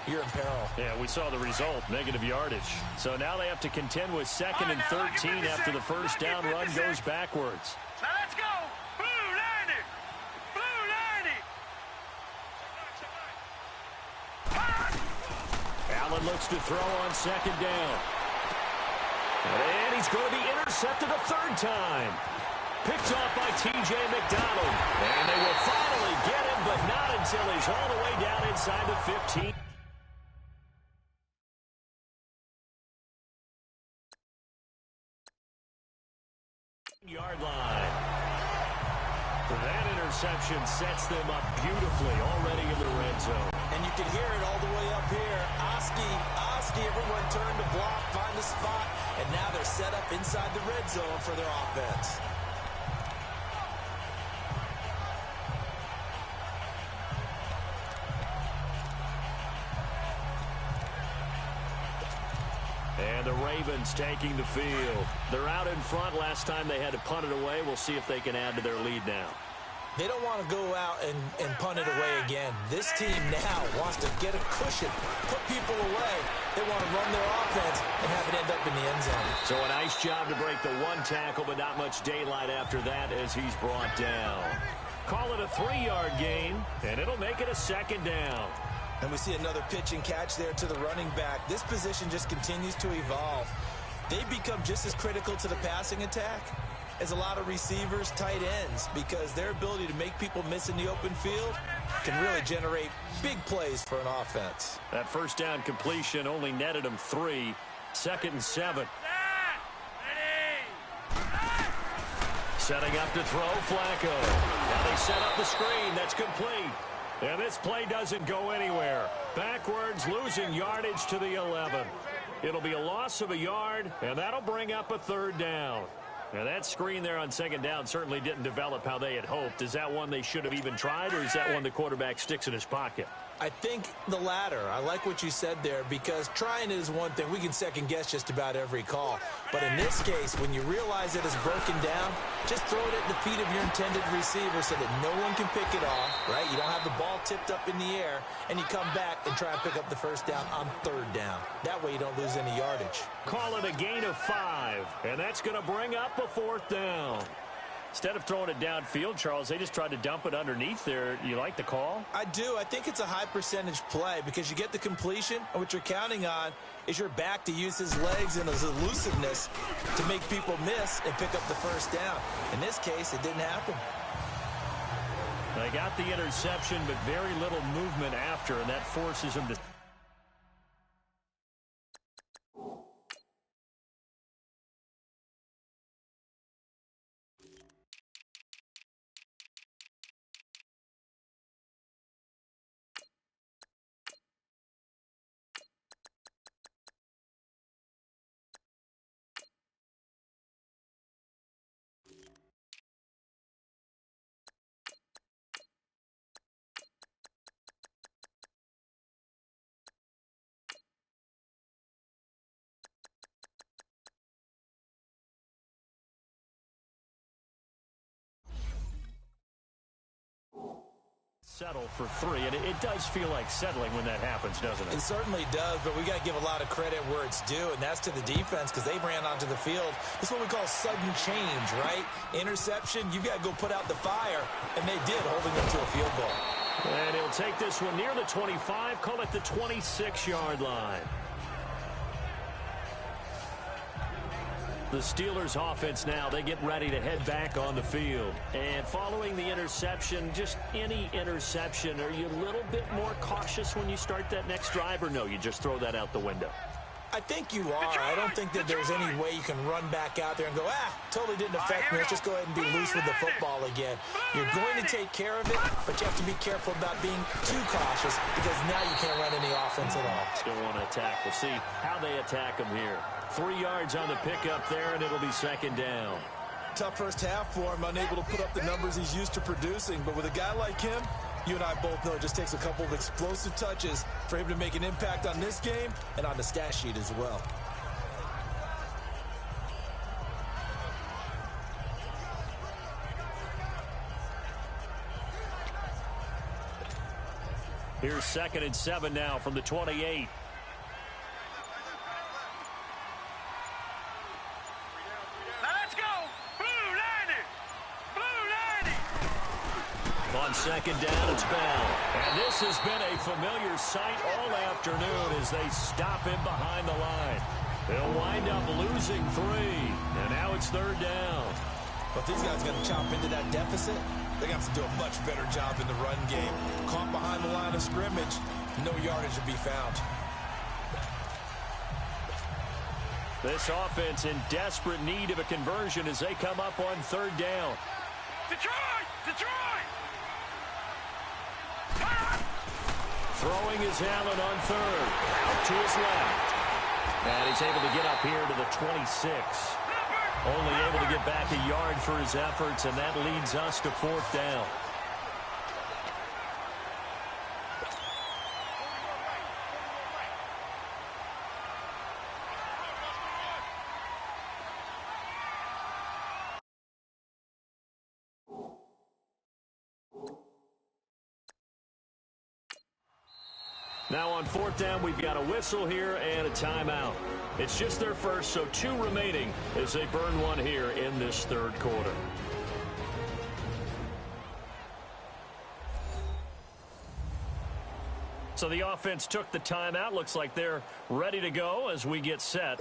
[SPEAKER 4] you're in peril.
[SPEAKER 3] Yeah, we saw the result, negative yardage. So now they have to contend with 2nd and 13 after the first down run goes backwards.
[SPEAKER 6] Now let's go. Blue 90. Blue 90.
[SPEAKER 3] Allen looks to throw on 2nd down. And he's going to be intercepted a 3rd time. Picked off by T.J. McDonald. And they will finally get him, but not until he's all the way down inside the 15. Yard line. That interception sets them up beautifully already in the red zone.
[SPEAKER 4] And you can hear it all the way up here. Oski, everyone turned to block, find the spot, and now they're set up inside the red zone for their offense.
[SPEAKER 3] And the Ravens taking the field. They're out in front. Last time they had to punt it away. We'll see if they can add to their lead now.
[SPEAKER 4] They don't want to go out and punt it away again. This team now wants to get a cushion, put people away. They want to run their offense and have it end up in the end zone.
[SPEAKER 3] So a nice job to break the 1 tackle, but not much daylight after that as he's brought down. Call it a 3-yard gain, and it'll make it a 2nd down.
[SPEAKER 4] And we see another pitch and catch there to the running back. This position just continues to evolve. They become just as critical to the passing attack as a lot of receivers, tight ends, because their ability to make people miss in the open field can really generate big plays for an offense.
[SPEAKER 3] That first down completion only netted him 3. 2nd and 7. Setting up to throw, Flacco. Now they set up the screen. That's complete. And this play doesn't go anywhere. Backwards, losing yardage to the 11. It'll be a loss of a yard, and that'll bring up a 3rd down. Now, that screen there on 2nd down certainly didn't develop how they had hoped. Is that one they should have even tried, or is that one the quarterback sticks in his pocket?
[SPEAKER 4] I think the latter. I like what you said there, because trying it is one thing. We can second-guess just about every call. But in this case, when you realize it is broken down, just throw it at the feet of your intended receiver so that no one can pick it off, right? You don't have the ball tipped up in the air, and you come back and try and pick up the first down on 3rd down. That way you don't lose any yardage.
[SPEAKER 3] Call it a gain of 5, and that's going to bring up a 4th down. Instead of throwing it downfield, Charles, they just tried to dump it underneath there. You like the call?
[SPEAKER 4] I do. I think it's a high-percentage play because you get the completion, and what you're counting on is your back to use his legs and his elusiveness to make people miss and pick up the first down. In this case, it didn't happen.
[SPEAKER 3] They got the interception, but very little movement after, and that forces him to... settle for 3, and it does feel like settling when that happens, doesn't it?
[SPEAKER 4] It certainly does, but we got to give a lot of credit where it's due, and that's to the defense because they ran onto the field. This is what we call sudden change, right? Interception, you got to go put out the fire, and they did, holding them to a field goal.
[SPEAKER 3] And he'll take this one near the 25, call it the 26-yard line. The Steelers offense now, they get ready to head back on the field. And following the interception, just any interception, are you a little bit more cautious when you start that next drive, or no, you just throw that out the window?
[SPEAKER 4] I think you are. I don't think that there's any way you can run back out there and go, totally didn't affect me. Let's just go ahead and be loose with the football again. You're going to take care of it, but you have to be careful about being too cautious because now you can't run any offense at all.
[SPEAKER 3] Still want to attack. We'll see how they attack them here. 3 yards on the pickup there, and it'll be second down.
[SPEAKER 4] Tough first half for him, unable to put up the numbers he's used to producing. But with a guy like him, you and I both know it just takes a couple of explosive touches for him to make an impact on this game and on the stat sheet as well.
[SPEAKER 3] Here's 2nd and 7 now from the 28. On 2nd down, it's Bell. And this has been a familiar sight all afternoon as they stop him behind the line. They'll wind up losing 3. And now it's 3rd down.
[SPEAKER 4] But these guys are going to chop into that deficit. They're going to have to do a much better job in the run game. Caught behind the line of scrimmage, no yardage to be found.
[SPEAKER 3] This offense in desperate need of a conversion as they come up on 3rd down.
[SPEAKER 6] Detroit! Detroit!
[SPEAKER 3] Throwing is Allen on 3rd. Out to his left. And he's able to get up here to the 26. Only able to get back a yard for his efforts, and that leads us to 4th down. Now on 4th down, we've got a whistle here and a timeout. It's just their first, so 2 remaining as they burn one here in this 3rd quarter. So the offense took the timeout. Looks like they're ready to go as we get set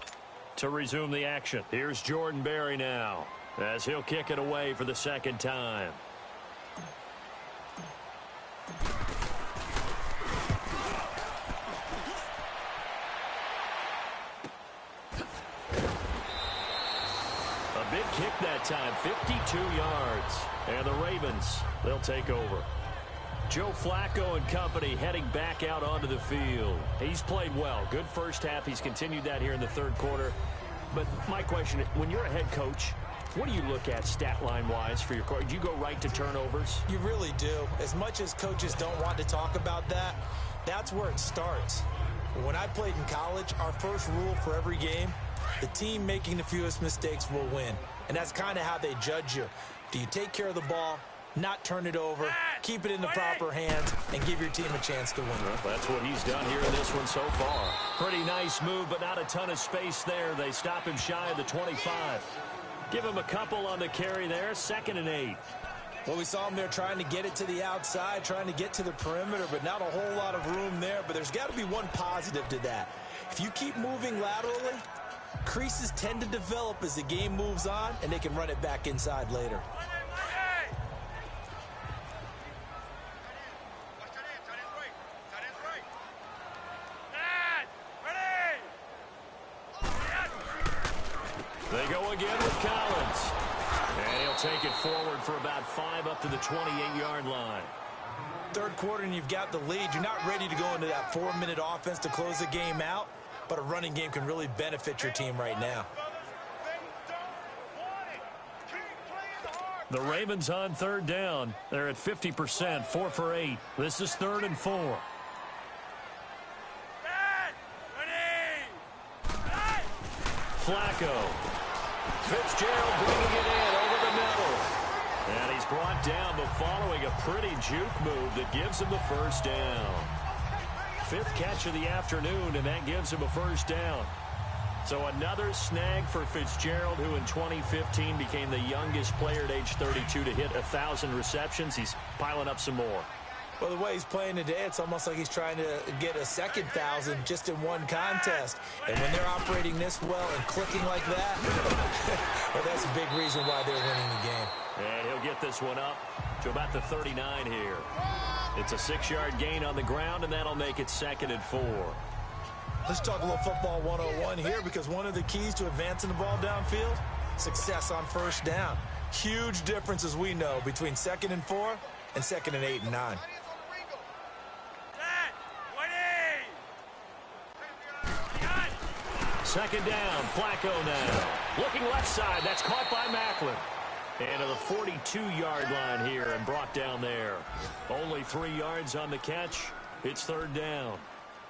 [SPEAKER 3] to resume the action. Here's Jordan Berry now as he'll kick it away for the 2nd time. Big kick that time, 52 yards. And the Ravens, they'll take over. Joe Flacco and company heading back out onto the field. He's played well. Good first half. He's continued that here in the 3rd quarter. But my question, when you're a head coach, what do you look at stat line-wise for your coach? Do you go right to turnovers?
[SPEAKER 4] You really do. As much as coaches don't want to talk about that, that's where it starts. When I played in college, our first rule for every game, the team making the fewest mistakes will win. And that's kind of how they judge you. Do you take care of the ball, not turn it over, keep it in the proper hands, and give your team a chance to win?
[SPEAKER 3] Well, that's what he's done here in this one so far. Pretty nice move, but not a ton of space there. They stop him shy of the 25. Give him a couple on the carry there. 2nd and 8.
[SPEAKER 4] Well, we saw him there trying to get it to the outside, trying to get to the perimeter, but not a whole lot of room there. But there's got to be one positive to that. If you keep moving laterally, creases tend to develop as the game moves on, and they can run it back inside later.
[SPEAKER 3] They go again with Collins. And he'll take it forward for about 5 up to the 28-yard line.
[SPEAKER 4] 3rd quarter, and you've got the lead. You're not ready to go into that 4-minute offense to close the game out. But a running game can really benefit your team right now.
[SPEAKER 3] The Ravens on 3rd down. They're at 50%, 4 for 8. This is 3rd and 4. Flacco. Fitzgerald bringing it in over the middle. And he's brought down, but following a pretty juke move that gives him the first down. 5th catch of the afternoon, and that gives him a first down. So another snag for Fitzgerald, who in 2015 became the youngest player at age 32 to hit 1,000 receptions. He's piling up some more.
[SPEAKER 4] Well, the way he's playing today, it's almost like he's trying to get a second 1,000 just in one contest. And when they're operating this well and clicking like that, well, that's a big reason why they're winning the game.
[SPEAKER 3] And he'll get this one up to about the 39 here. It's a 6-yard gain on the ground, and that'll make it 2nd and 4.
[SPEAKER 4] Let's talk a little football 101 here, because one of the keys to advancing the ball downfield, success on first down. Huge difference, as we know, between 2nd and 4 and 2nd and 8 and 9.
[SPEAKER 3] Second down, Flacco now. Looking left side, that's caught by Macklin. And to the 42-yard line here and brought down there. Only 3 yards on the catch. It's 3rd down.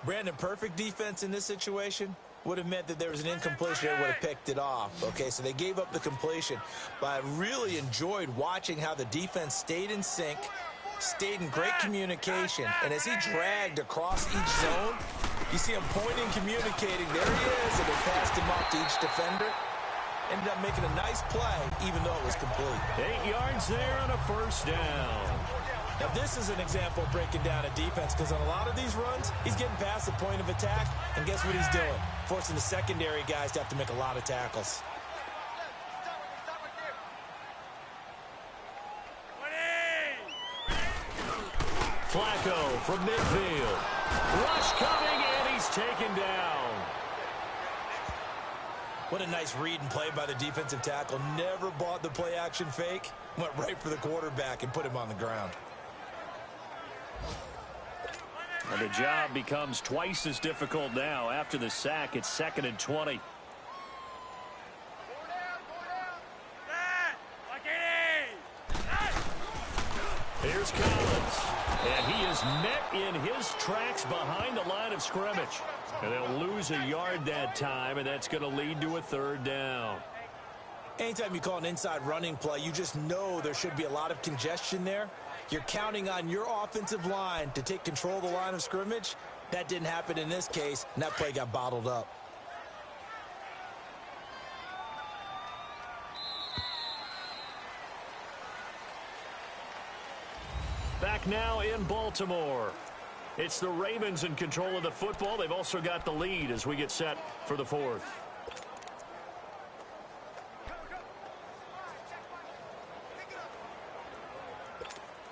[SPEAKER 4] Brandon, perfect defense in this situation would have meant that there was an incompletion that would have picked it off. Okay, so they gave up the completion. But I really enjoyed watching how the defense stayed in sync, stayed in great communication, and as he dragged across each zone, you see him pointing, communicating. There he is, and they passed him off to each defender. Ended up making a nice play, even though it was complete.
[SPEAKER 3] 8 yards there on a first down.
[SPEAKER 4] Now, this is an example of breaking down a defense, because on a lot of these runs, he's getting past the point of attack, and guess what he's doing? Forcing the secondary guys to have to make a lot of tackles.
[SPEAKER 3] Flacco from midfield. Rush coming, and he's taken down.
[SPEAKER 4] What a nice read and play by the defensive tackle. Never bought the play-action fake. Went right for the quarterback and put him on the ground.
[SPEAKER 3] And the job becomes twice as difficult now. After the sack, it's 2nd and 20. Here's Collins. And he is met in his tracks behind the line of scrimmage. And they'll lose a yard that time, and that's going to lead to a 3rd down.
[SPEAKER 4] Anytime you call an inside running play, you just know there should be a lot of congestion there. You're counting on your offensive line to take control of the line of scrimmage. That didn't happen in this case, and that play got bottled up.
[SPEAKER 3] Back now in Baltimore. It's the Ravens in control of the football. They've also got the lead as we get set for the 4th.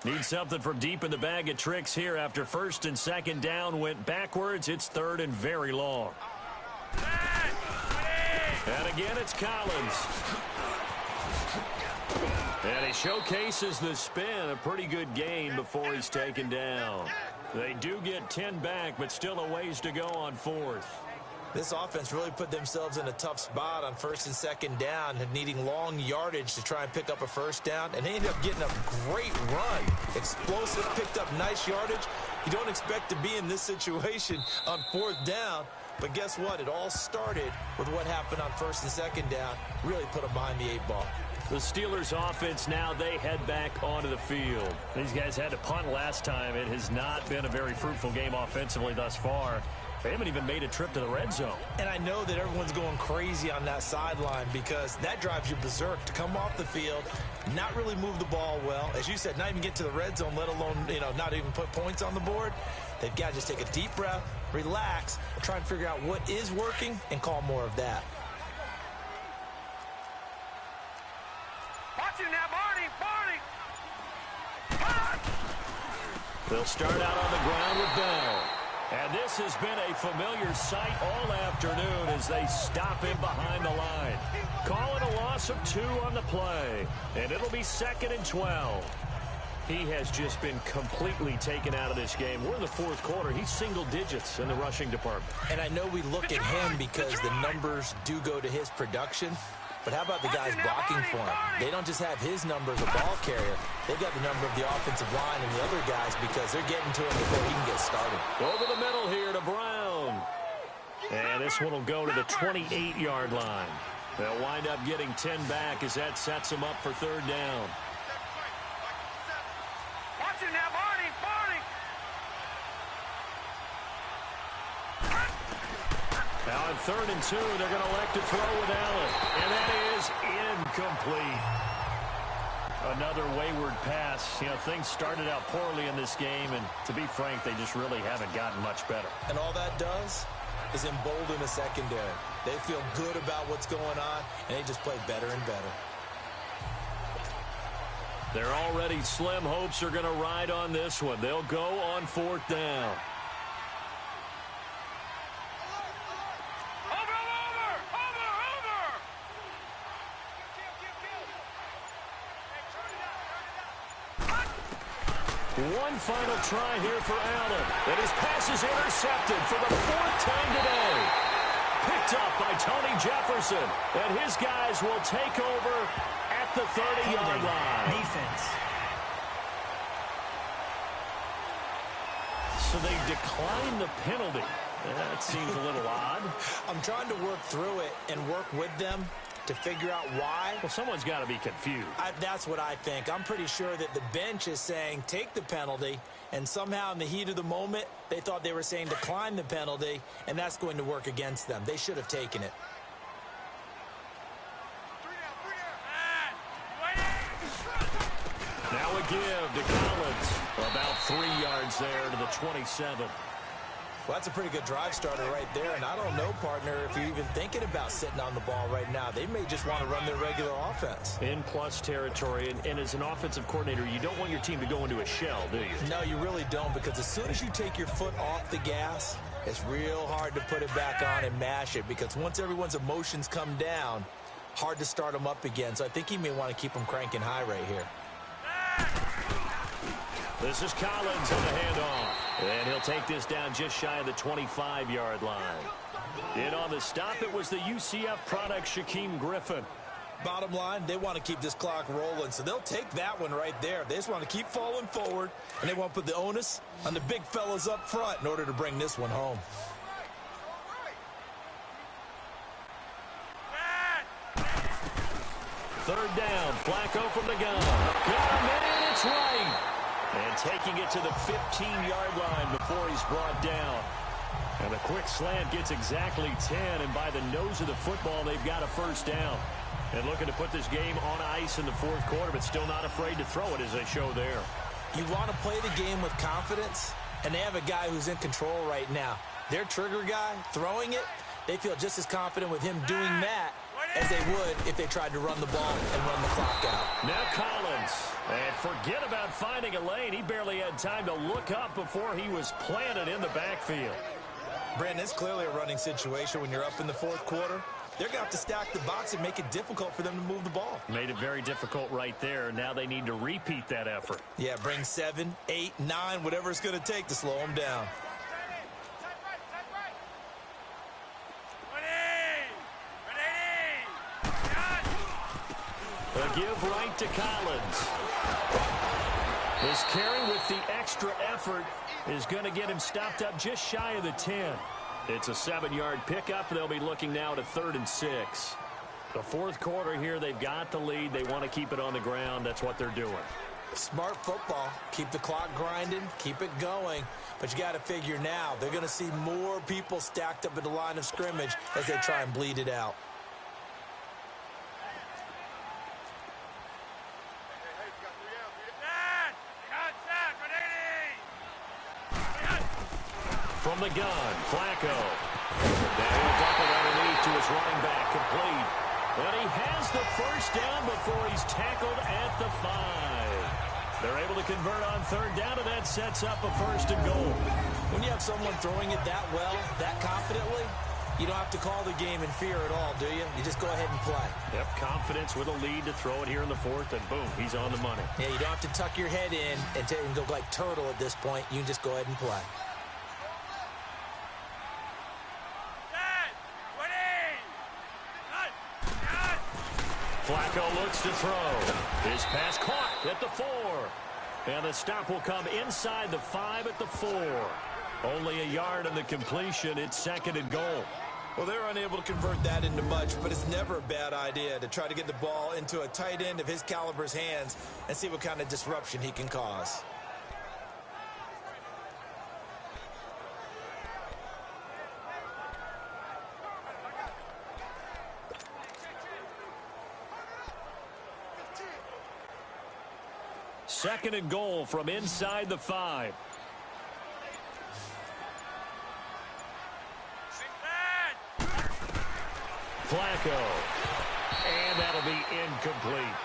[SPEAKER 3] Need something from deep in the bag of tricks here after 1st and 2nd down went backwards. It's 3rd and very long. And again, it's Collins. And he showcases the spin, a pretty good gain before he's taken down. They do get 10 back, but still a ways to go on 4th.
[SPEAKER 4] This offense really put themselves in a tough spot on 1st and 2nd down, and needing long yardage to try and pick up a first down, and they ended up getting a great run. Explosive, picked up nice yardage. You don't expect to be in this situation on 4th down, but guess what? It all started with what happened on 1st and 2nd down. Really put them behind the 8 ball.
[SPEAKER 3] The Steelers offense now, they head back onto the field. These guys had to punt last time. It has not been a very fruitful game offensively thus far. They haven't even made a trip to the red zone.
[SPEAKER 4] And I know that everyone's going crazy on that sideline, because that drives you berserk to come off the field, not really move the ball well. As you said, not even get to the red zone, let alone, not even put points on the board. They've got to just take a deep breath, relax, try and figure out what is working and call more of that.
[SPEAKER 6] Watch it now, Barney!
[SPEAKER 3] They'll start out on the ground with Bell. And this has been a familiar sight all afternoon as they stop him behind the line. Call it a loss of 2 on the play. And it'll be 2nd and 12. He has just been completely taken out of this game. We're in the 4th quarter. He's single digits in the rushing department.
[SPEAKER 4] And I know we look at him because the numbers do go to his production. But how about the guys blocking for him? They don't just have his number as a ball carrier. They've got the number of the offensive line and the other guys, because they're getting to him before he can get started.
[SPEAKER 3] Over the middle here to Brown. And this one will go to the 28-yard line. They'll wind up getting 10 back as that sets them up for 3rd down. Now on 3rd and 2, they're going to elect to throw with Allen. And that is incomplete. Another wayward pass. You know, things started out poorly in this game, and to be frank, they just really haven't gotten much better.
[SPEAKER 4] And all that does is embolden the secondary. They feel good about what's going on, and they just play better and better.
[SPEAKER 3] Their already slim hopes are going to ride on this one. They'll go on 4th down. One final try here for Allen. And his pass is intercepted for the 4th time today. Picked up by Tony Jefferson. And his guys will take over at the 30-yard line.
[SPEAKER 5] Defense.
[SPEAKER 3] So they decline the penalty. That seems a little odd.
[SPEAKER 4] I'm trying to work through it and work with them to figure out why.
[SPEAKER 3] Well, someone's got to be confused.
[SPEAKER 4] That's what I think. I'm pretty sure that the bench is saying take the penalty, and somehow in the heat of the moment, they thought they were saying decline the penalty, and that's going to work against them. They should have taken it.
[SPEAKER 3] Now a give to Collins. About 3 yards there to the 27.
[SPEAKER 4] Well, that's a pretty good drive starter right there, and I don't know, partner, if you're even thinking about sitting on the ball right now. They may just want to run their regular offense.
[SPEAKER 3] In plus territory, and as an offensive coordinator, you don't want your team to go into a shell, do you?
[SPEAKER 4] No, you really don't, because as soon as you take your foot off the gas, it's real hard to put it back on and mash it, because once everyone's emotions come down, hard to start them up again. So I think he may want to keep them cranking high right here.
[SPEAKER 3] This is Collins on the handoff. And he'll take this down just shy of the 25-yard line. In on the stop, it was the UCF product, Shaquem Griffin.
[SPEAKER 4] Bottom line, they want to keep this clock rolling, so they'll take that one right there. They just want to keep falling forward, and they want to put the onus on the big fellas up front in order to bring this one home.
[SPEAKER 3] Third down, Flacco from the gun. Got him in, it's right. And taking it to the 15-yard line before he's brought down. And the quick slant gets exactly 10, and by the nose of the football, they've got a first down. And looking to put this game on ice in the 4th quarter, but still not afraid to throw it as they show there.
[SPEAKER 4] You want to play the game with confidence, and they have a guy who's in control right now. Their trigger guy, throwing it, they feel just as confident with him doing that as they would if they tried to run the ball and run the clock out.
[SPEAKER 3] Now Collins. And forget about finding a lane. He barely had time to look up before he was planted in the backfield.
[SPEAKER 4] Brandon, it's clearly a running situation when you're up in the 4th quarter. They're going to have to stack the box and make it difficult for them to move the ball.
[SPEAKER 3] Made it very difficult right there. Now they need to repeat that effort.
[SPEAKER 4] Yeah, bring 7, 8, 9, whatever it's going to take to slow them down.
[SPEAKER 3] A give right to Collins. This carry with the extra effort is going to get him stopped up just shy of the 10. It's a 7-yard pickup. They'll be looking now to 3rd and 6. The 4th quarter here, they've got the lead. They want to keep it on the ground. That's what they're doing.
[SPEAKER 4] Smart football. Keep the clock grinding. Keep it going. But you got to figure now, they're going to see more people stacked up at the line of scrimmage as they try and bleed it out.
[SPEAKER 3] From the gun, Flacco. Now he'll dump it underneath to his running back, complete. And he has the first down before he's tackled at the 5. They're able to convert on 3rd down, and that sets up a 1st and goal.
[SPEAKER 4] When you have someone throwing it that well, that confidently, you don't have to call the game in fear at all, do you? You just go ahead and play.
[SPEAKER 3] Yep, confidence with a lead to throw it here in the 4th, and boom, he's on the money.
[SPEAKER 4] Yeah, you don't have to tuck your head in and go like turtle at this point. You can just go ahead and play.
[SPEAKER 3] Flacco looks to throw. His pass caught at the 4. And the stop will come inside the 5 at the 4. Only a yard on the completion. It's 2nd and goal.
[SPEAKER 4] Well, they're unable to convert that into much, but it's never a bad idea to try to get the ball into a tight end of his caliber's hands and see what kind of disruption he can cause.
[SPEAKER 3] 2nd and goal from inside the 5. Flacco. And that'll be incomplete.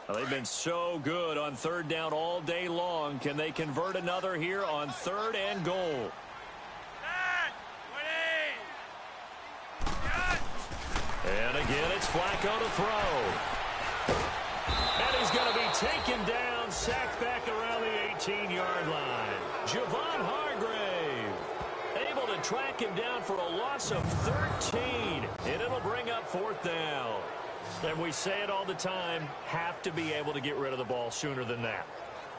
[SPEAKER 3] Well, they've been so good on 3rd down all day long. Can they convert another here on 3rd and goal? And again, it's Flacco to throw. And he's going to be taken down, sacked back around the 18-yard line. Javon Hargrave able to track him down for a loss of 13. And it'll bring up 4th down. And we say it all the time, have to be able to get rid of the ball sooner than that.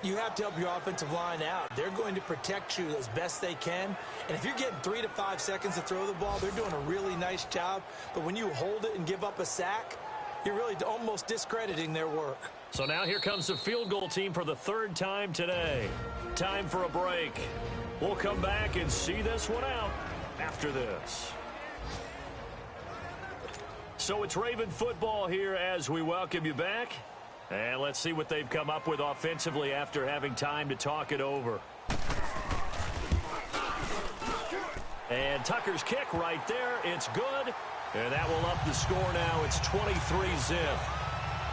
[SPEAKER 4] You have to help your offensive line out. They're going to protect you as best they can. And if you're getting 3 to 5 seconds to throw the ball, they're doing a really nice job. But when you hold it and give up a sack, you're really almost discrediting their work.
[SPEAKER 3] So now here comes the field goal team for the 3rd time today. Time for a break. We'll come back and see this one out after this. So it's Raven football here as we welcome you back. And let's see what they've come up with offensively after having time to talk it over. And Tucker's kick right there. It's good. And that will up the score now. It's 23-zip.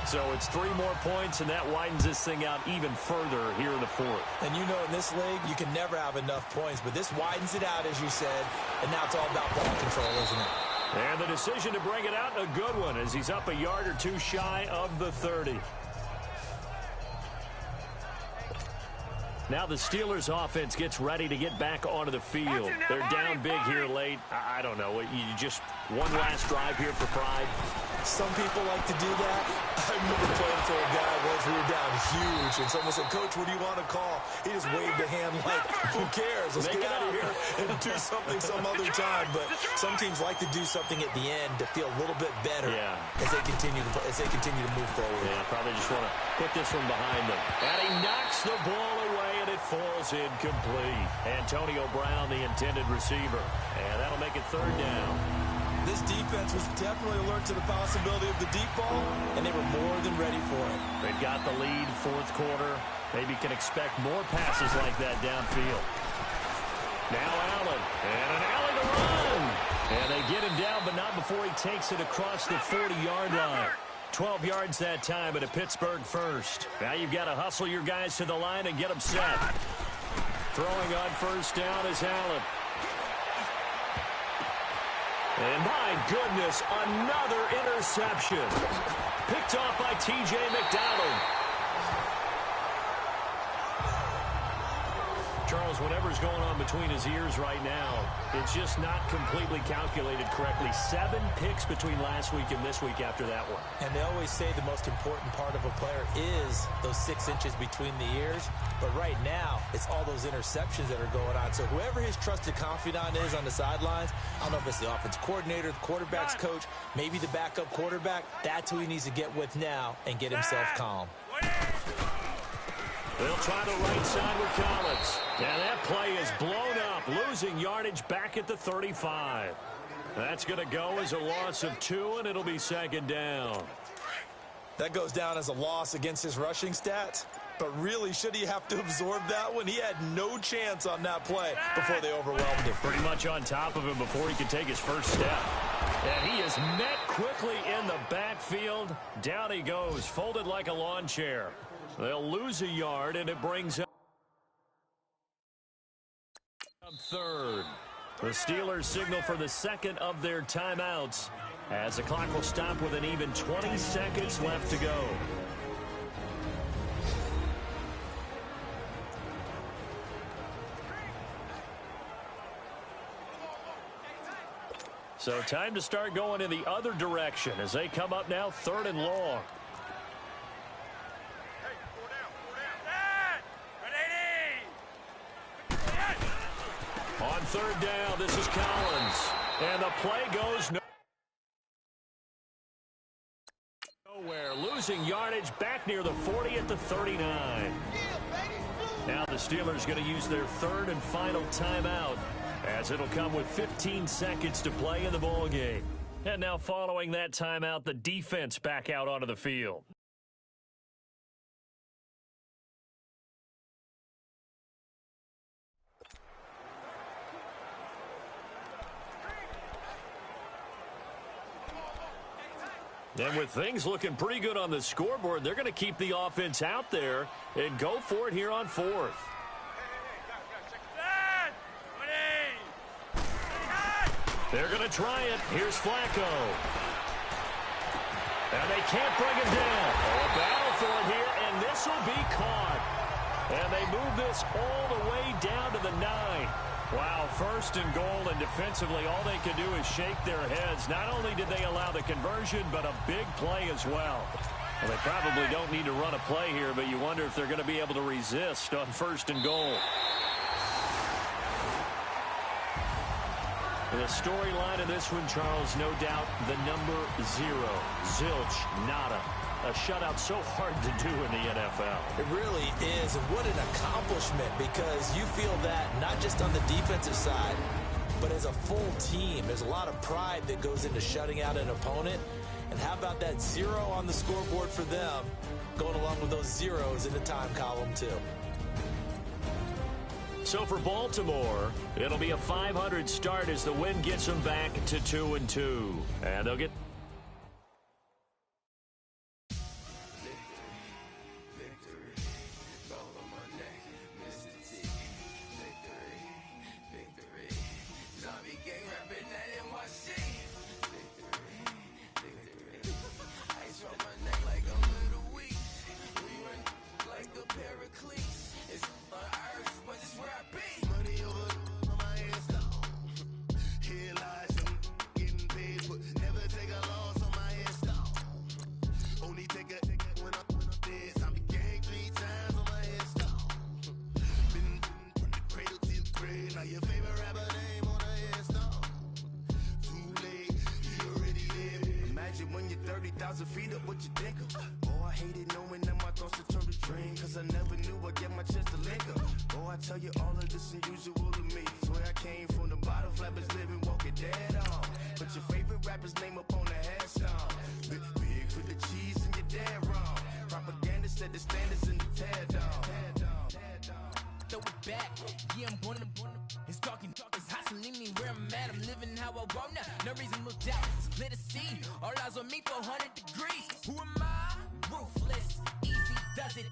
[SPEAKER 3] So it's 3 more points, and that widens this thing out even further here in the 4th.
[SPEAKER 4] And you know in this league, you can never have enough points. But this widens it out, as you said. And now it's all about ball control, isn't it?
[SPEAKER 3] And the decision to bring it out, a good one, as he's up a yard or 2 shy of the 30. Now the Steelers offense gets ready to get back onto the field. They're down big here late. I don't know. You just one last drive here for pride.
[SPEAKER 4] Some people like to do that. I remember playing for a guy once we were down huge, and someone said, "Coach, what do you want to call?" He just waved a hand like, "Who cares? Let's get out of here and do something some other time." But some teams like to do something at the end to feel a little bit better as they continue to move forward.
[SPEAKER 3] Yeah, probably just want to put this one behind them. And he knocks the ball away, and it falls incomplete. Antonio Brown, the intended receiver, and that'll make it 3rd down.
[SPEAKER 4] This defense was definitely alert to the possibility of the deep ball, and they were more than ready for it.
[SPEAKER 3] They've got the lead, 4th quarter. Maybe can expect more passes like that downfield. Now Allen, and an alley to run. And they get him down, but not before he takes it across the 40-yard line. 12 yards that time at a Pittsburgh first. Now you've got to hustle your guys to the line and get them set. Throwing on 1st down is Allen. And my goodness, another interception. Picked off by T.J. McDonald. Charles, whatever's going on between his ears right now, it's just not completely calculated correctly. 7 picks between last week and this week after that one.
[SPEAKER 4] And they always say the most important part of a player is those 6 inches between the ears. But right now, it's all those interceptions that are going on. So whoever his trusted confidant is on the sidelines, I don't know if it's the offense coordinator, the quarterback's coach, maybe the backup quarterback, that's who he needs to get with now and get himself calm.
[SPEAKER 3] They'll try the right side with Collins. And that play is blown up, losing yardage back at the 35. That's going to go as a loss of 2, and it'll be 2nd down.
[SPEAKER 4] That goes down as a loss against his rushing stats. But really, should he have to absorb that one? He had no chance on that play before they overwhelmed him.
[SPEAKER 3] Pretty much on top of him before he could take his first step. And he is met quickly in the backfield. Down he goes, folded like a lawn chair. They'll lose a yard, and it brings up 3rd. The Steelers signal for the 2nd of their timeouts as the clock will stop with an even 20 seconds left to go. So time to start going in the other direction as they come up now 3rd and long. On 3rd down, this is Collins. And the play goes nowhere. Losing yardage back near the 40 at the 39. Now the Steelers going to use their third and final timeout, as it'll come with 15 seconds to play in the ball game. And now following that timeout, the defense back out onto the field. And with things looking pretty good on the scoreboard, they're going to keep the offense out there and go for it here on fourth. They're going to try it. Here's Flacco. And they can't bring him down. A battle for it here, and this will be caught. And they move this all the way down to the 9. Wow, first and goal, and defensively all they can do is shake their heads. Not only did they allow the conversion, but a big play as well. Well, they probably don't need to run a play here, but you wonder if they're going to be able to resist on first and goal. The storyline of this one, Charles, no doubt the number 0. Zilch, nada. A shutout so hard to do in the NFL.
[SPEAKER 4] It really is, and what an accomplishment, because you feel that not just on the defensive side, but as a full team. There's a lot of pride that goes into shutting out an opponent. And how about that 0 on the scoreboard for them, going along with those zeros in the time column too.
[SPEAKER 3] So for Baltimore, it'll be a 500 start as the win gets them back to 2-2. And they'll get...
[SPEAKER 1] Feet up, what you think of? Oh, I hated knowing that my thoughts would turn to dream, cause I never knew I'd get my chance to link up. Oh, I tell you all of this unusual to me. Swear I came from the bottom, flappers living, walking dead on. Put your favorite rapper's name up on the headstone. Big for the cheese and you're dead wrong. Propaganda set the standards in the tear down.
[SPEAKER 8] Throw it back, yeah, I'm born to it's talking, it's hustling me where I'm at. I'm living how I want now. No reason to look down, split a seed. All eyes on me for 100 degrees. Who am I? Ruthless, easy does it.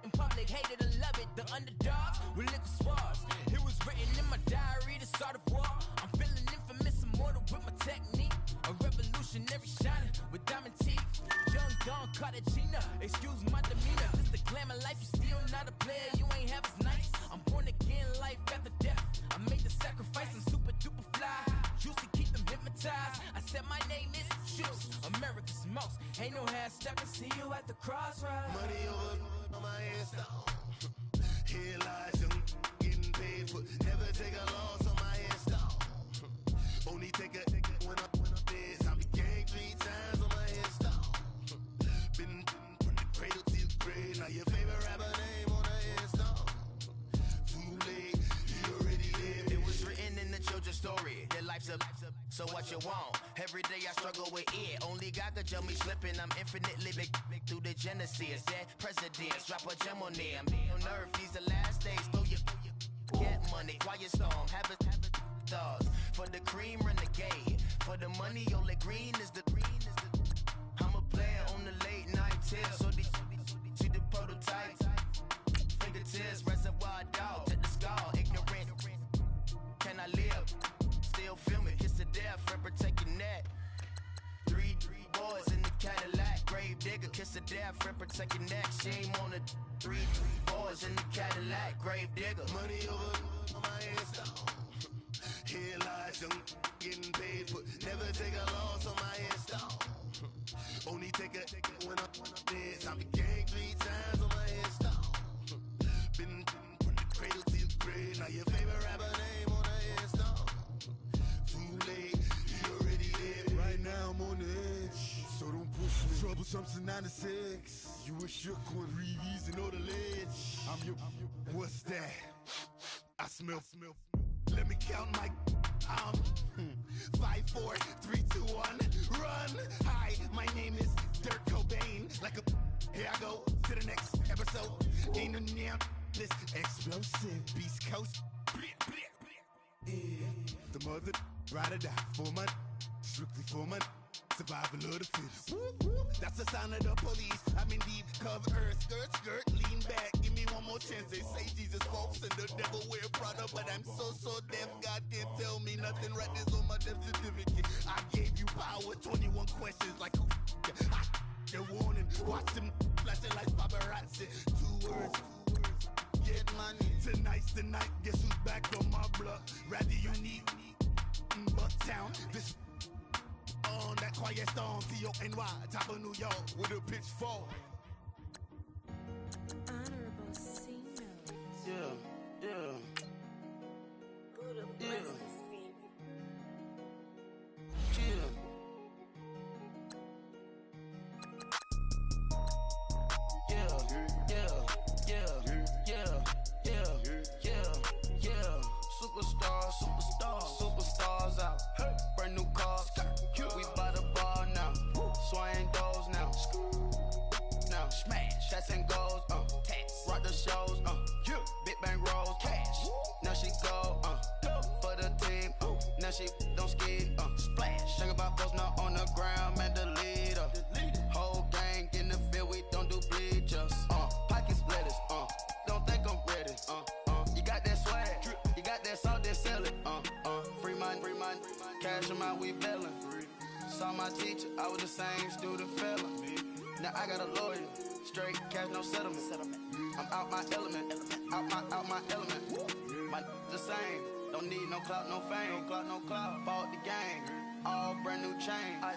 [SPEAKER 8] In public, hated and love it. The underdogs with liquor swabs. It was written in my diary to start a war. I'm feeling infamous, immortal with my technique. A revolutionary shining with diamond teeth. Young Don Cartagena, excuse my demeanor. This the glamour life, you still not a player. You ain't half as nice. I'm born again, life after death. I made the sacrifice, I'm super duper fly. Used to keep them hypnotized. I said my name is Juice, America's most. Ain't no half stepping, see you at the crossroads.
[SPEAKER 1] Money over on my headstone. Here lies young, getting paid for. Never take a loss on my headstone. Only take a when I'm dead. I be gang 3 times on my headstone. Been from the cradle to the grave. Now your favorite rapper name on the headstone. Too late, you already lived. It was written in the children's story. Their life's a so what you want? Every day I struggle with it. Only God could tell me slipping. I'm infinitely big through the genesis. Dead presidents, drop a gem on them. On earth, these the last days. Throw your get money, quiet storm. Have it thoughts. For the cream, renegade. For the money, only green is the. I'm a player on the late night tips. So see the prototype. Fingertips, reservoir dog. To the skull, ignorant. Can I live? Still filming, kiss to death, friend protecting that. Three boys in the Cadillac, grave digger, kiss to death, friend protecting that. Shame on the 3 boys in the Cadillac, grave digger. Money over on my headstone. Here lies young, getting paid for. Never take a loss on my headstone. Only take a when I'm dead. I be gang 3 times on my headstone. Been from the cradle to the grave. Now your favorite rapper name on the headstone. Too late, you already lived. Right now I'm on the edge, so don't push me. Trouble
[SPEAKER 9] Something 96. You were shook with Reeves and all the ledge. I'm your. What's that? I smell. Let me count my. 5, 4, 3, 2, 1. Run. Hi, my name is Dirk Cobain. Like a. Here I go to the next episode. Ain't no damn this explosive Beast Coast. Yeah. The mother ride or die for my. Strictly for my. Survival of the fittest. That's the sound of the police. I'm indeed cover skirt, lean back. Give me one more chance. They say Jesus walks and the devil wear Prada, but I'm so deaf. God can't tell me nothing. Right there's on my death certificate. I gave you power. 21 questions like who? Your warning. Watch them flashing like paparazzi. 2 words. Get money. Tonight's the night. Guess who's back on my block? Rather unique. Bucktown. This. On that quiet storm, T-O-N-Y, top of New York, with a pitchfork.
[SPEAKER 10] Honorable C-Note.
[SPEAKER 11] Yeah.
[SPEAKER 10] Buddha
[SPEAKER 11] Yeah.
[SPEAKER 10] blesses me.
[SPEAKER 11] Superstars out. Brand new cars. We by the bar now. Swaying doors now. Now smash. Shots and goals. Rock the shows. Big bang rolls. Cash. Now she go. For the team. Now she don't ski. Splash. Think about posting up on the ground. Man, the leader. Whole gang in the field. We don't do bleachers. Pockets lettuce. Don't think I'm ready. You got that swag. You got that salt that sell it. Free mind. Cash them out, we bailin'. Saw my teacher, I was the same student fella. Now I got a lawyer, straight cash, no settlement. I'm out my element, out my element. My the same, don't need no clout, no fame. No clout, bought the game, all brand new chain. I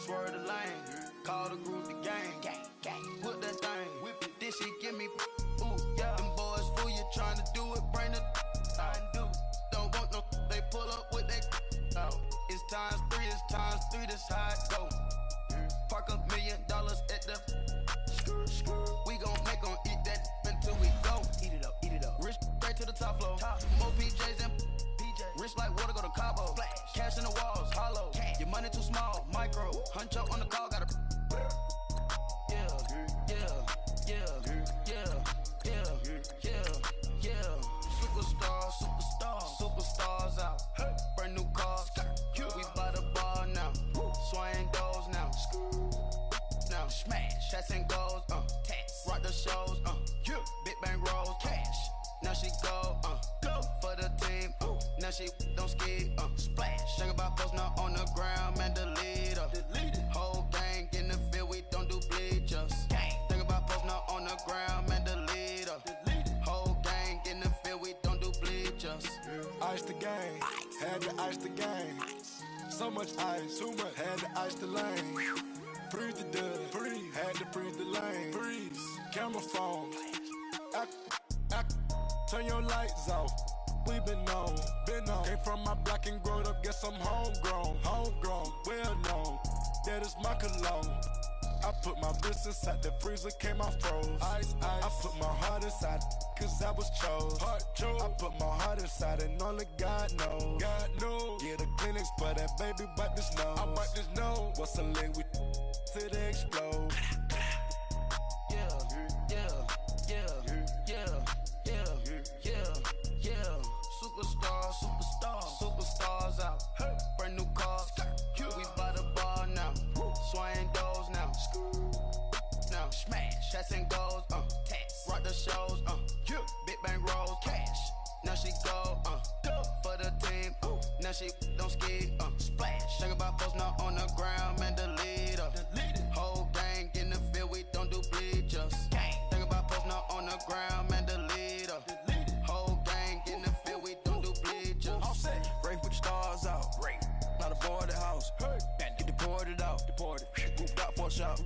[SPEAKER 11] swerve the lane, call the group the gang. Whip that thing, whip it, this shit give me. Ooh, yeah. Them boys fool you trying to do it, bring it. I do. Don't want no, they pull up with they. It's times 3, this how it go. Park $1 million at the. We gon' make 'em eat that until we go. Eat it up. Rich straight to the top floor. More PJs and rich like water, go to Cabo. Cash in the walls, hollow. Your money too small, micro. Hunch up on the call, gotta. Superstars out. Brand new cars. We by the bar now. Swaying doors now. Now smash. Shots and goals. Rock the shows. Big bang rolls. Cash. Now she go. For the team. Now she don't ski. Splash. Think about posting up on the ground. Man, the leader. Whole gang in the field. We don't do bleachers. Think about posting up on the ground. Man, the leader. Whole gang in the field. We don't do bleachers.
[SPEAKER 9] Ice the game, had to ice the game. So much ice, too much, had to ice the lane. Freeze the dud, had to freeze the lane. Freeze, camera phone. Turn your lights off. We been on. Came from my block and growed up, guess I'm homegrown, well known. That is my cologne. I put my wrist inside the freezer, came out froze. Ice. I put my heart inside, cause I was chose. I put my heart inside and only God knows. Yeah, the clinics, but that baby wipe this nose. I wipe this nose. What's a leg with till they explode? Superstars out. Brand new cars. We by the bar now. Swaying doors now. Now smash. Shots and goals. Rock the shows. Big bang rolls. Cash. Now she go. For the team. Now she don't ski. Splash. Think about posting up on the ground. Man, the leader. Whole gang in the field. We don't do bleachers. Think about posting up on the ground. Man, the leader. Whole gang in the field. We don't do bleachers. All set. Ray put the stars out. Not a boarded house. Get deported out. Moved out for a shot.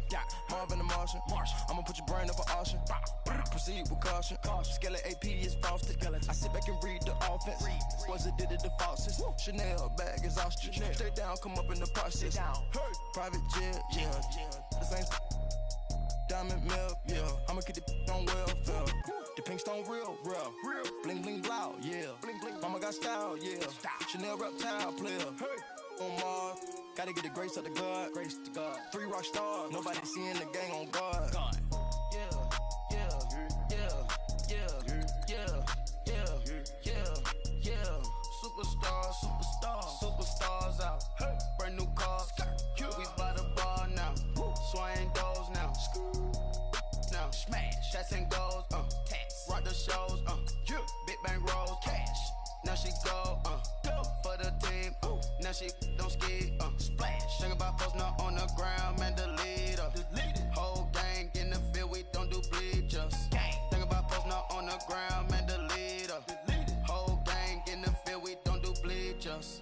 [SPEAKER 9] Marvin the Martian. I'ma put your brain up for auction.
[SPEAKER 11] proceed with caution. Skeleton AP is frosted. I sit back and read the offense. Was it did it the Foxes? Chanel bag is ostrich. Stay down, come up in the process. Private jet, yeah. The same diamond milk, yeah. I'ma keep the on welfare. The pink stone real. Bling bling blow, yeah. Mama got style, yeah. Chanel reptile player. On Mars, gotta get the grace of the God. 3 rock stars, nobody seeing the gang on guard. Superstars out. Brand new cars. We by the bar now. Swaying doors now. Now smash. Shots and goals. Rock the shows. Big bang rolls. Cash. Now she go. For the team. Now she don't ski. Splash. Think about posting up on the ground, man. The leader. Whole gang in the field. We don't do bleachers. Think about posting up on the ground, man. The leader. Whole gang in the field. We don't do bleachers.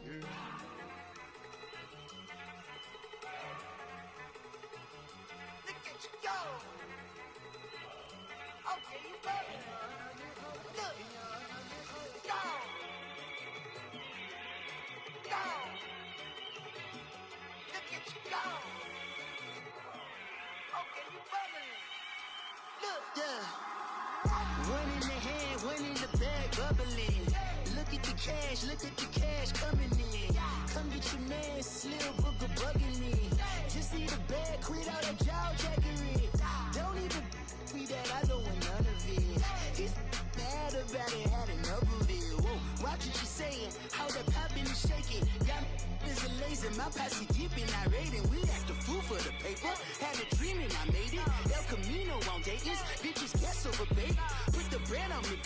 [SPEAKER 12] One in the hand, one in the bag, bubbling. Look at the cash coming in. Come get your man, Slim Booker bugging me. Just see the bag, quit all that jaw jackery. Don't even me that, I don't want none of it. He's mad about it, had enough of it. Whoa, watch what you saying, how that poppin' and shaking. Got is a laser, my posse deep and irate, and we act a fool for the paper. Had a dream and I made it. El Camino on Dayton's, bitches guess over bait. Put the bread on me,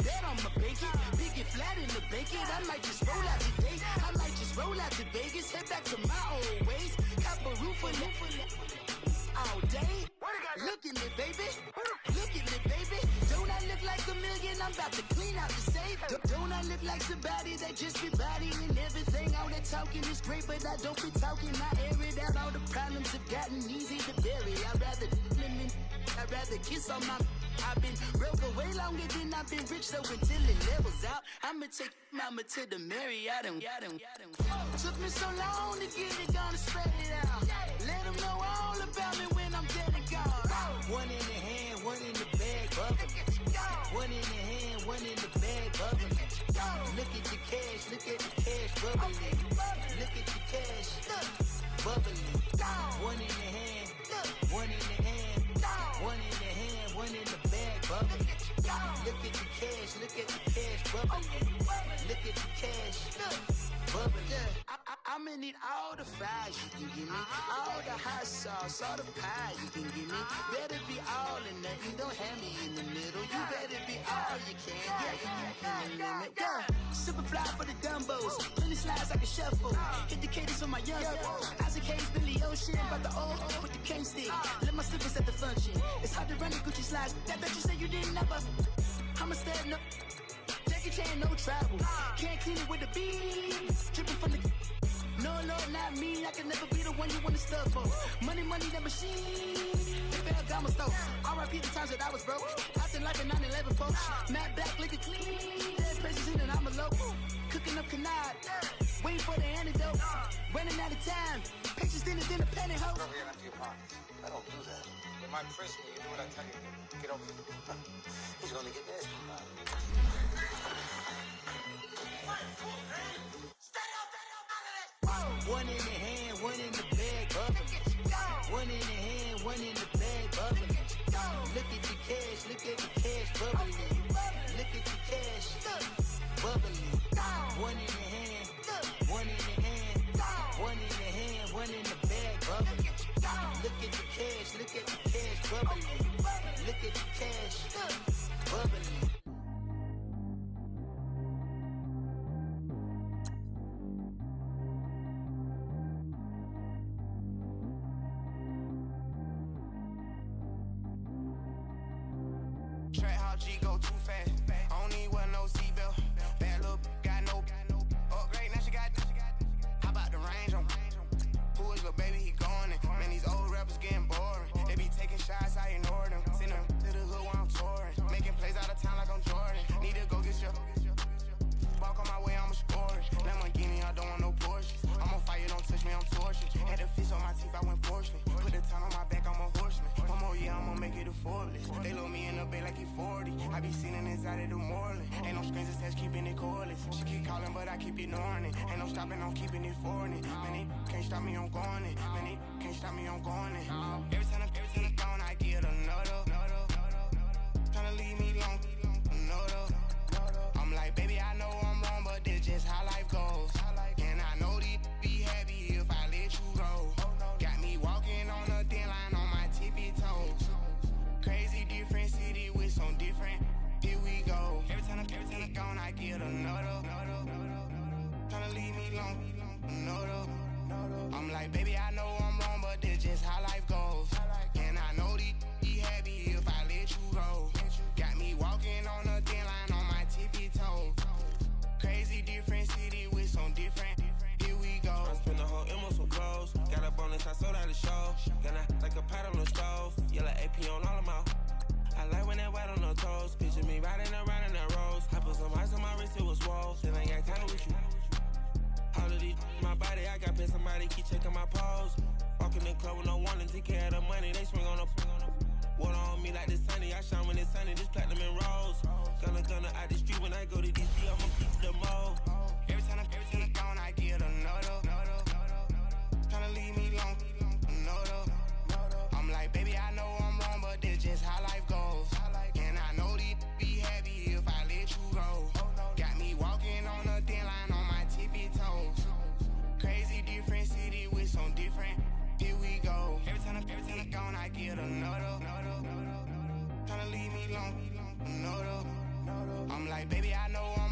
[SPEAKER 12] bet on my bacon. Big and flat in the bacon. I might just roll out today. I might just roll out to Vegas, head back to my old ways. Cop a roof for all day. Look at me, baby. Look at me, baby. Don't I look like a million? I'm about to clean out the safe. Don't I look like somebody that just be bodying everything? All that talking is great, but I don't be talking. I air it out. All the problems have gotten easy to bury. I'd rather kiss on my. I've been broke way longer than I've been rich, so until it levels out, I'ma take mama to the Marriott and took me so long to get it, gonna spread it out. Let them know all about me when I'm dead and gone. One in the hand, one in the bag, bubbling. One in the hand, one in the bag, bubbling. Look at the cash, bubbling. Look at the cash, bubbling. One in the hand, one in the hand, one in the hand, one in the bag, bubbling. Look at the cash, bubbling. Look at the cash, bubbling. I'ma need all the fries you can give me, all the hot sauce, all the pie you can give me. Better be all or nothing, don't have me in the middle. You better be all you can, yeah, in the limit. Yeah, super fly for the Dumbos, plenty slides like a shuffle. Hit the cadence on my young Isaac Hayes, Billy Ocean, about the old with the cane stick. Let my slippers at the function. It's hard to run the Gucci slides. That you say you didn't never. I'ma stand up. Jackie Chan, no travel. Can't clean it with the beat. Dripping from the. No, Lord, not me. I can never be the one you wanna stuff for. Money, that machine. They fell down my stove. R.I.P. the times that I was broke. Acting like a 9/11 folks. Matte black, liquor clean. Dead presses in and I'm a local. Cooking up canard. Waiting for the antidote. Running out of time. Patience thinner than a penny hoe.
[SPEAKER 13] Over here in your pockets. I don't do that. In my prison, you do what I tell you to. Get over here. He's gonna get nasty.
[SPEAKER 12] One in the hand, one in the bag, bubbling. One in the hand, one in the bag, bubbling. Look at the cash, bubbling. Look at the cash, bubbling. One in the hand, one in the hand, one in the hand, one in the bag, bubbling. Look at the cash, bubbling. Look at the cash, bubbling.
[SPEAKER 11] G go too fast. I don't need one no seatbelt. Bad look, got no upgrade. Now she got. How about the range on? Who is little baby? He going in. Man, these old rappers getting boring. They be taking shots, I ignore them. Send them to the hood while I'm touring. They load me in the bed like he 40. I be sitting inside of the Moreland. Ain't no strings attached, keeping it cordless. She keep calling, but I keep ignoring it. Ain't no stopping, I'm keeping it for it. Man, it can't stop me, I'm going it. Man, it can't stop me, I'm going it. Every time I'm gone, I get another. Tryna leave me long, another. I'm like, baby, I know I'm wrong, but this just how life goes. And I know these be happy if I let you go. Got me walking on a thin line on my tippy toes. Crazy different city with some different. Here we go. Every time I'm gone, I get another. Tryna leave me long, another. I'm like, baby, I know I'm wrong, but this just how life goes. And I know these be happy if I let you go. Got me walking on a thin line on my tippy toes. Crazy different city with some different. Here we go.
[SPEAKER 14] I spent the whole M on some clothes. Got a bonus, I sold out the show. Gonna like a pot on the stove. Yellow AP on all of my. I like when that white on the toes. Picture me riding around in that rose. I put some ice on my wrist, it was swole. Then I got kinda with you. All of these, my body, I got paid somebody, keep checking my pose. Walking in the club with no warning, take care of the money, they swing on the. Water on me like the sunny, I shine when it's sunny, this platinum and rose. Gonna out the street when I go to DC, I'ma keep the mode.
[SPEAKER 11] Every time I'm gone, I get another. Tryna leave me long, another. I'm like, baby, I know I'm wrong, but this just how life goes. And I know these be happy if I let you go. Got me walking on a thin line on my tippy toes. Crazy different city with some different. Here we go. Every time I'm gone, I get another. Tryna leave me long, another. I'm like, baby, I know I'm